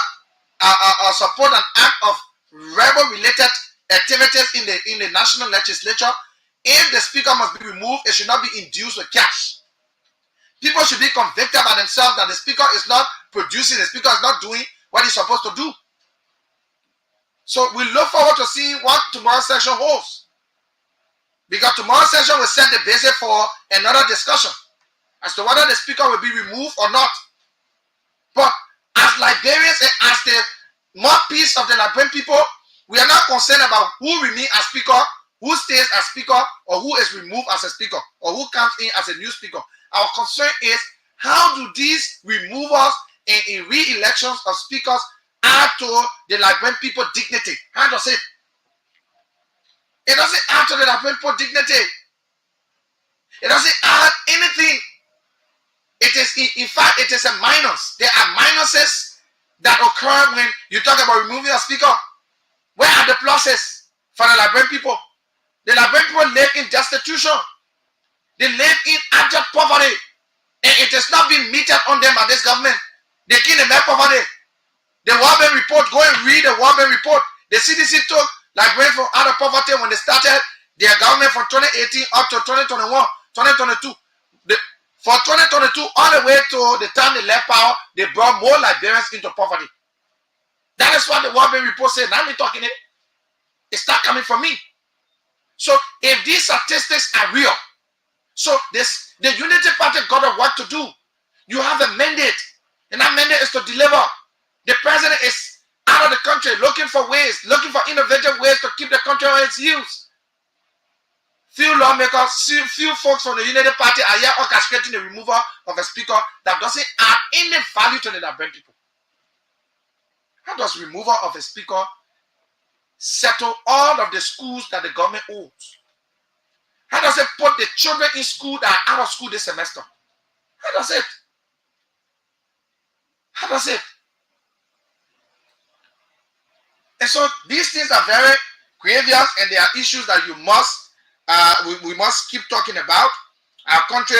support an act of rebel-related activities in the national legislature. If the speaker must be removed, it should not be induced with cash. People should be convicted by themselves that the speaker is not producing, the speaker is not doing what he's supposed to do. So we look forward to seeing what tomorrow's session holds, because tomorrow's session will set the basis for another discussion as to whether the speaker will be removed or not. But as Liberians and as the mouthpiece of the Liberian people, we are not concerned about who remains as speaker, who stays as speaker, or who is removed as a speaker, or who comes in as a new speaker. Our concern is, how do these removals and re-elections of speakers add to the Liberian people dignity? How does it? It doesn't add to the Liberian people dignity. It doesn't add anything. It is, in fact, it is a minus. There are minuses that occur when you talk about removing a speaker. Where are the pluses for the Liberian people? The Liberian people live in destitution. They live in abject poverty. And it is not being meted on them by this government. They kill them in poverty. The World Bank report, go and read the World Bank report. The CDC took Liberians from out of poverty when they started their government from 2018 up to 2021, 2022. For 2022, all the way to the time they left power, they brought more Liberians into poverty. That is what the World Bank report said. Now I'm talking it. It's not coming from me. So if these statistics are real, so the Unity Party got a work to do. You have a mandate, and that mandate is to deliver. The president is out of the country looking for ways, looking for innovative ways to keep the country on its heels. Few lawmakers, few folks from the Unity Party are here orchestrating the removal of a speaker that doesn't add any value to the Liberian people. How does removal of a speaker settle all of the schools that the government owns? How does it put the children in school that are out of school this semester? How does it? How does it? And so these things are very grievous, and they are issues that you must, we must keep talking about. Our country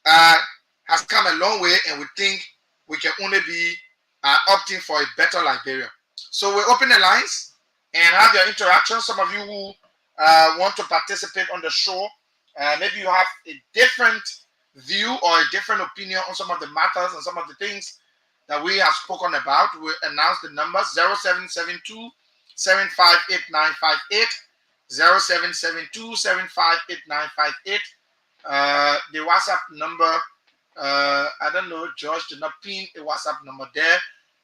has come a long way, and we think we can only be opting for a better Liberia. So we open the lines and have your interaction. Some of you who want to participate on the show, maybe you have a different view or a different opinion on some of the matters and some of the things that we have spoken about. We announce the numbers: 0772 758958, 0772 758958. The WhatsApp number, I don't know, George did not pin a WhatsApp number there,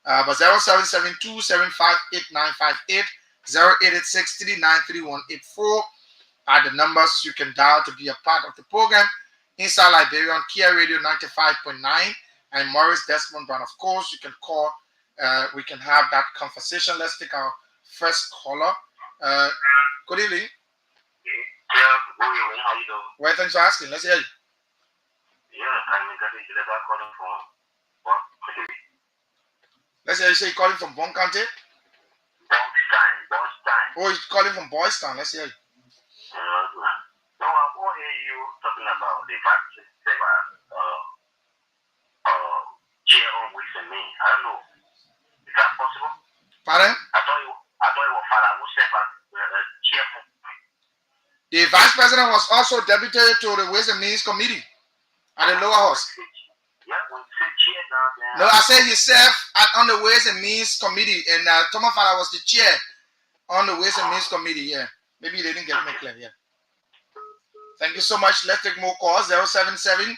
but 0772 758958, 0886 393184 are the numbers you can dial to be a part of the program. Inside Liberia on Kia Radio 95.9. And Morris Desmond, but of course you can call. We can have that conversation. Let's take our first caller. Good evening. Yeah, good evening. How you doing? Well, thanks for asking. Let's hear you. Yeah, I'm calling from Bonstein. Let's hear you say you're calling from Bon County. Bonstein. Oh, you're calling from Boystown. Let's hear you. So I want to hear you talking about the vaccine chair on Ways and Means. I don't know. Is that possible? Pardon? I thought it was Father who said chair. The vice president was also deputy to the Ways and Means Committee at the lower house. Yeah, when you say chair, No, I said he served on the Ways and Means Committee, and Thomas Fowler was the chair on the Ways and Means Committee. Yeah, maybe they didn't get me clear. Yeah. Thank you so much. Let's take more calls. 077-275-8958,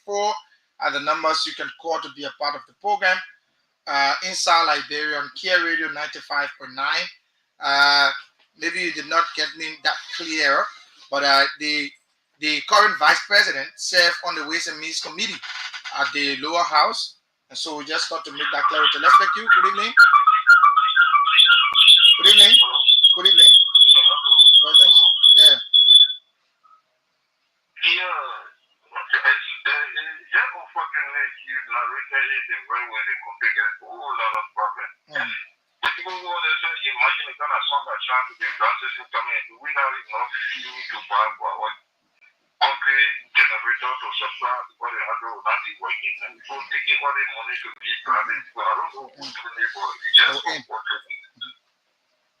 0886-393184 are the numbers you can call to be a part of the program. Inside Liberia on Care Radio 95.9. Maybe you did not get me that clear, but the current vice president served on the Ways and Means Committee at the lower house, and so we just got to make that clarity. Let's thank you. Good evening. Good evening. Good evening. Yeah. Generator to supply what they have to not be working and people taking all their money to be private. So I don't know who's doing it, but it's just unfortunate.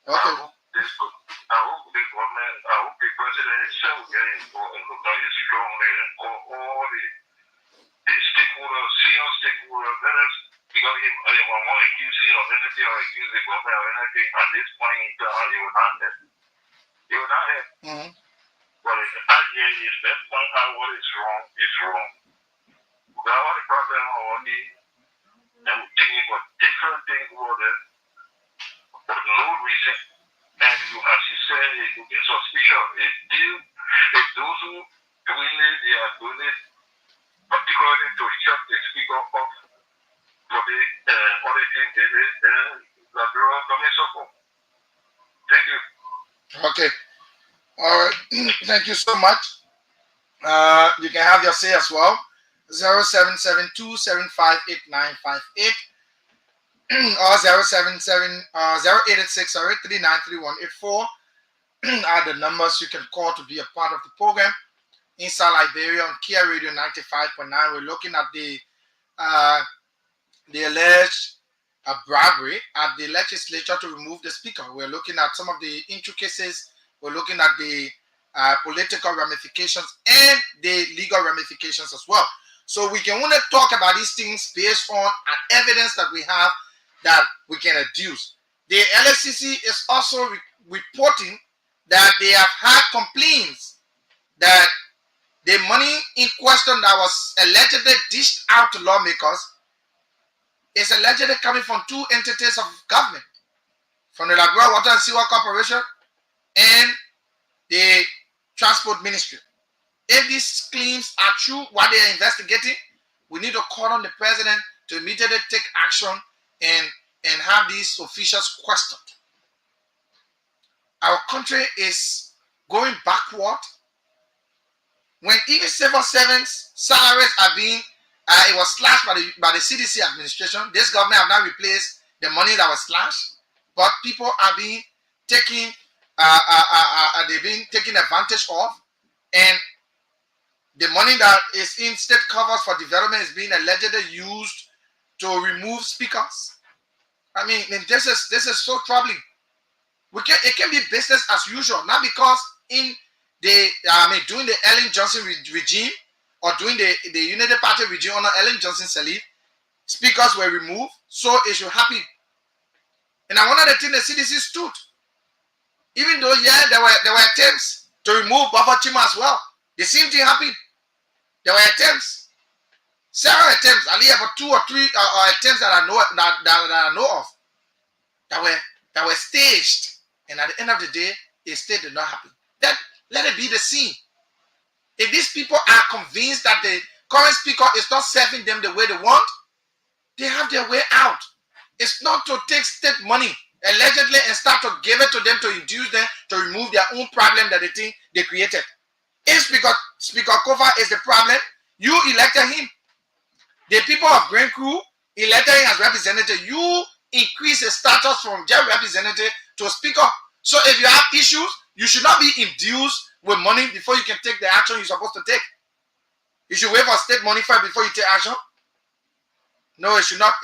Okay. I hope the government, I hope the president itself get involved and look at it strongly and all the stakeholders, senior stakeholders, let us, because if I want to accuse it or anything or accuse the government or anything at this point in time, it will not help. It will not help. But the idea is let's point out what is wrong is wrong. We got all the problem already, and we think about different things over there for no reason. And you, as you said, it would be suspicious. If those who doing it, they are doing it particularly to shut the speaker off for the other things they did, then the Bureau of Government support. Thank you. Okay. All right. Thank you so much. You can have your say as well. 0772-758958 or 086-393184 are the numbers you can call to be a part of the program. Inside Liberia on Kia Radio 95.9, we're looking at the alleged bribery at the legislature to remove the speaker. We're looking at some of the intricacies. We're looking at the political ramifications and the legal ramifications as well. So we can only talk about these things based on an evidence that we have that we can adduce. The LSCC is also reporting that they have had complaints that the money in question that was allegedly dished out to lawmakers is allegedly coming from two entities of government, from the Liberia Water and Sewer Corporation and the Transport Ministry. If these claims are true, what they are investigating, we need to call on the president to immediately take action and have these officials questioned. Our country is going backward. When even civil servants' salaries are being, it was slashed by the CDC administration. This government have now replaced the money that was slashed, but people are being taken, they've been taken advantage of, and the money that is in state covers for development is being allegedly used to remove speakers. I mean, this is so troubling. It can be business as usual, not because in the during the Ellen Johnson regime or during the Unity Party regime under Ellen Johnson Sirleaf, speakers were removed, so it should happen. And one of the things the CDC stood, even though there were attempts to remove Buffer Chima as well. The same thing happened. There were attempts, several attempts, at least about 2 or 3 attempts that I know of, that were staged, and at the end of the day, it still did not happen. Let it be the scene. If these people are convinced that the current speaker is not serving them the way they want, they have their way out. It's not to take state money allegedly and start to give it to them to induce them to remove their own problem that they think they created. If Speaker Kofa is the problem, you elected him. The people of Green Crew elected him as representative. You increase his status from just representative to speaker. So if you have issues, you should not be induced with money before you can take the action you're supposed to take. You should wait for state money first before you take action. No, it should not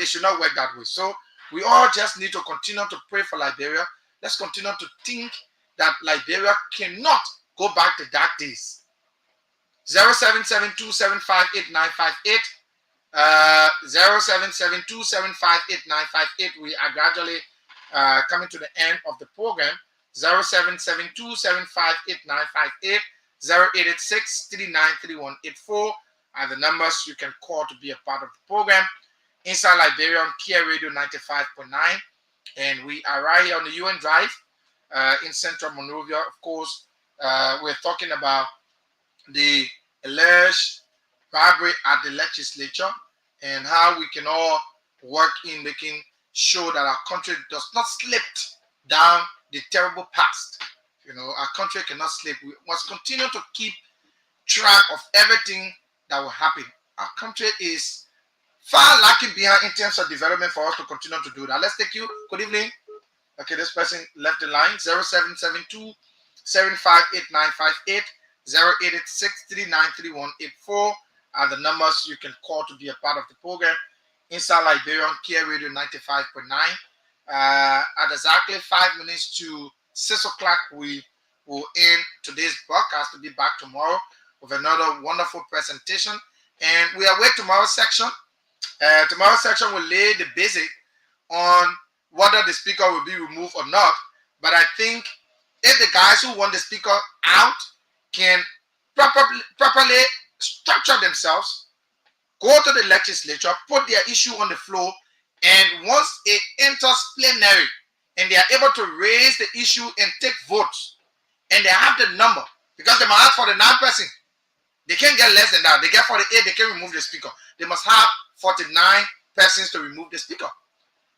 work that way. So we all just need to continue to pray for Liberia. Let's continue to think that Liberia cannot go back to dark days. 0772758958. 0772758958. We are gradually coming to the end of the program. 0772758958. 0886-393184 are the numbers you can call to be a part of the program. Inside Liberia on Kia Radio 95.9. And we are right here on the UN Drive in Central Monrovia. Of course, we're talking about the alleged robbery at the legislature and how we can all work in making sure that our country does not slip down the terrible past. You know, our country cannot slip. We must continue to keep track of everything that will happen. Our country is far lacking behind in terms of development for us to continue to do that. Let's take you. Good evening. Okay, this person left the line. 0772-758958. 0886-393184 are the numbers you can call to be a part of the program. Inside Liberia on Kia Radio 95.9. At exactly 5 minutes to 6 o'clock, we will end today's broadcast to be back tomorrow with another wonderful presentation. And we await tomorrow's section. Tomorrow's section will lay the basic on whether the speaker will be removed or not. But I think if the guys who want the speaker out can properly structure themselves, go to the legislature, put their issue on the floor, and once it enters plenary and they are able to raise the issue and take votes, and they have the number, because they must have 49 person. They can't get less than that. They get 48, they can remove the speaker. They must have 49 persons to remove the speaker.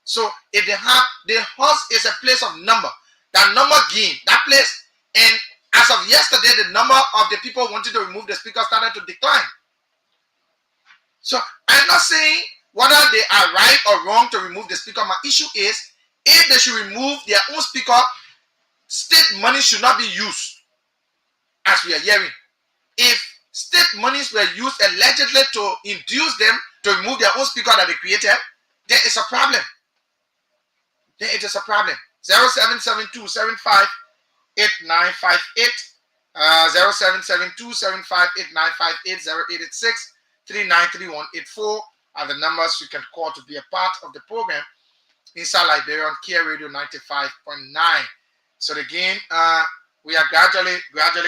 So if they have, the house is a place of number. That number gain, that place, and as of yesterday, the number of the people wanting to remove the speaker started to decline. So I'm not saying whether they are right or wrong to remove the speaker. My issue is, if they should remove their own speaker, state money should not be used, as we are hearing. If state monies were used allegedly to induce them to remove their own speaker that they created, there is a problem. Then it is a problem. 0772-758958. 0772-758958. 0886-393184 are the numbers you can call to be a part of the program inside Liberia on Kia Radio 95.9. So again, we are gradually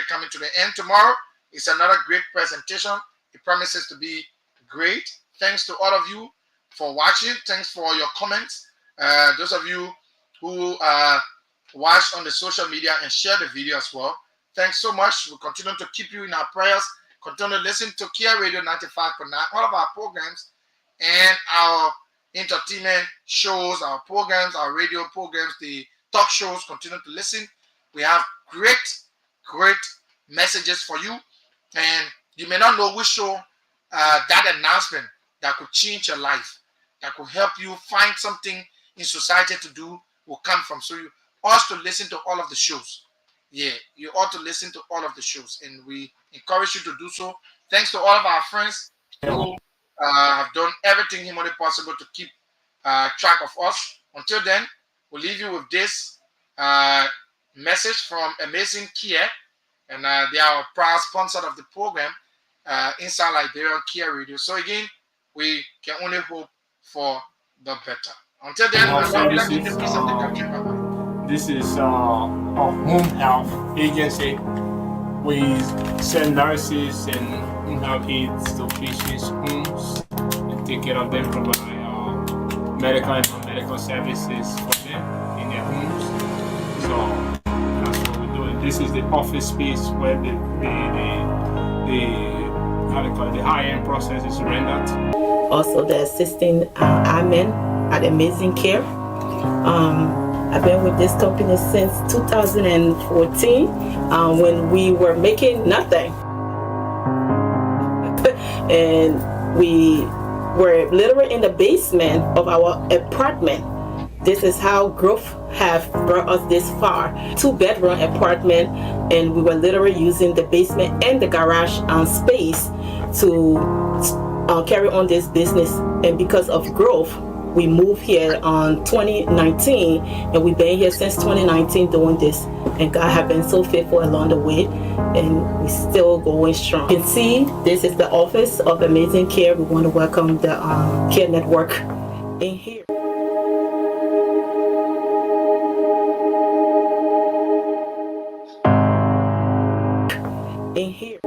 coming to the end. Tomorrow is another great presentation. It promises to be great. Thanks to all of you for watching. Thanks for your comments. Those of you who watched on the social media and share the video as well. Thanks so much. We'll continue to keep you in our prayers. Continue to listen to Kia Radio 95.9, all of our programs and our entertainment shows, our programs, our radio programs, the talk shows. Continue to listen. We have great messages for you. And you may not know which show that announcement that could change your life, that could help you find something in society to do will come from. So you ought to listen to all of the shows. Yeah, you ought to listen to all of the shows, and we encourage you to do so. Thanks to all of our friends who have done everything humanly possible to keep track of us. Until then, we'll leave you with this message from Amazing Kia, and they are a proud sponsor of the program inside Liberia Kia Radio. So again, we can only hope for the better. Until then, we'll love you in the peace of the country. Bye-bye. This is a home health agency. We send nurses and home health aides to patients' homes and take care of them, provide medical and non-medical services for them in their homes. So that's what we're doing. This is the office space where the high-end process is rendered. Also, the assisting admin at Amazing Care. I've been with this company since 2014 when we were making nothing. And we were literally in the basement of our apartment. This is how growth have brought us this far. 2-bedroom apartment, and we were literally using the basement and the garage space to carry on this business. And because of growth, we moved here on 2019, and we've been here since 2019 doing this. and God have been so faithful along the way, and we still going strong. You can see this is the office of Amazing Care. We want to welcome the Care Network in here. In here.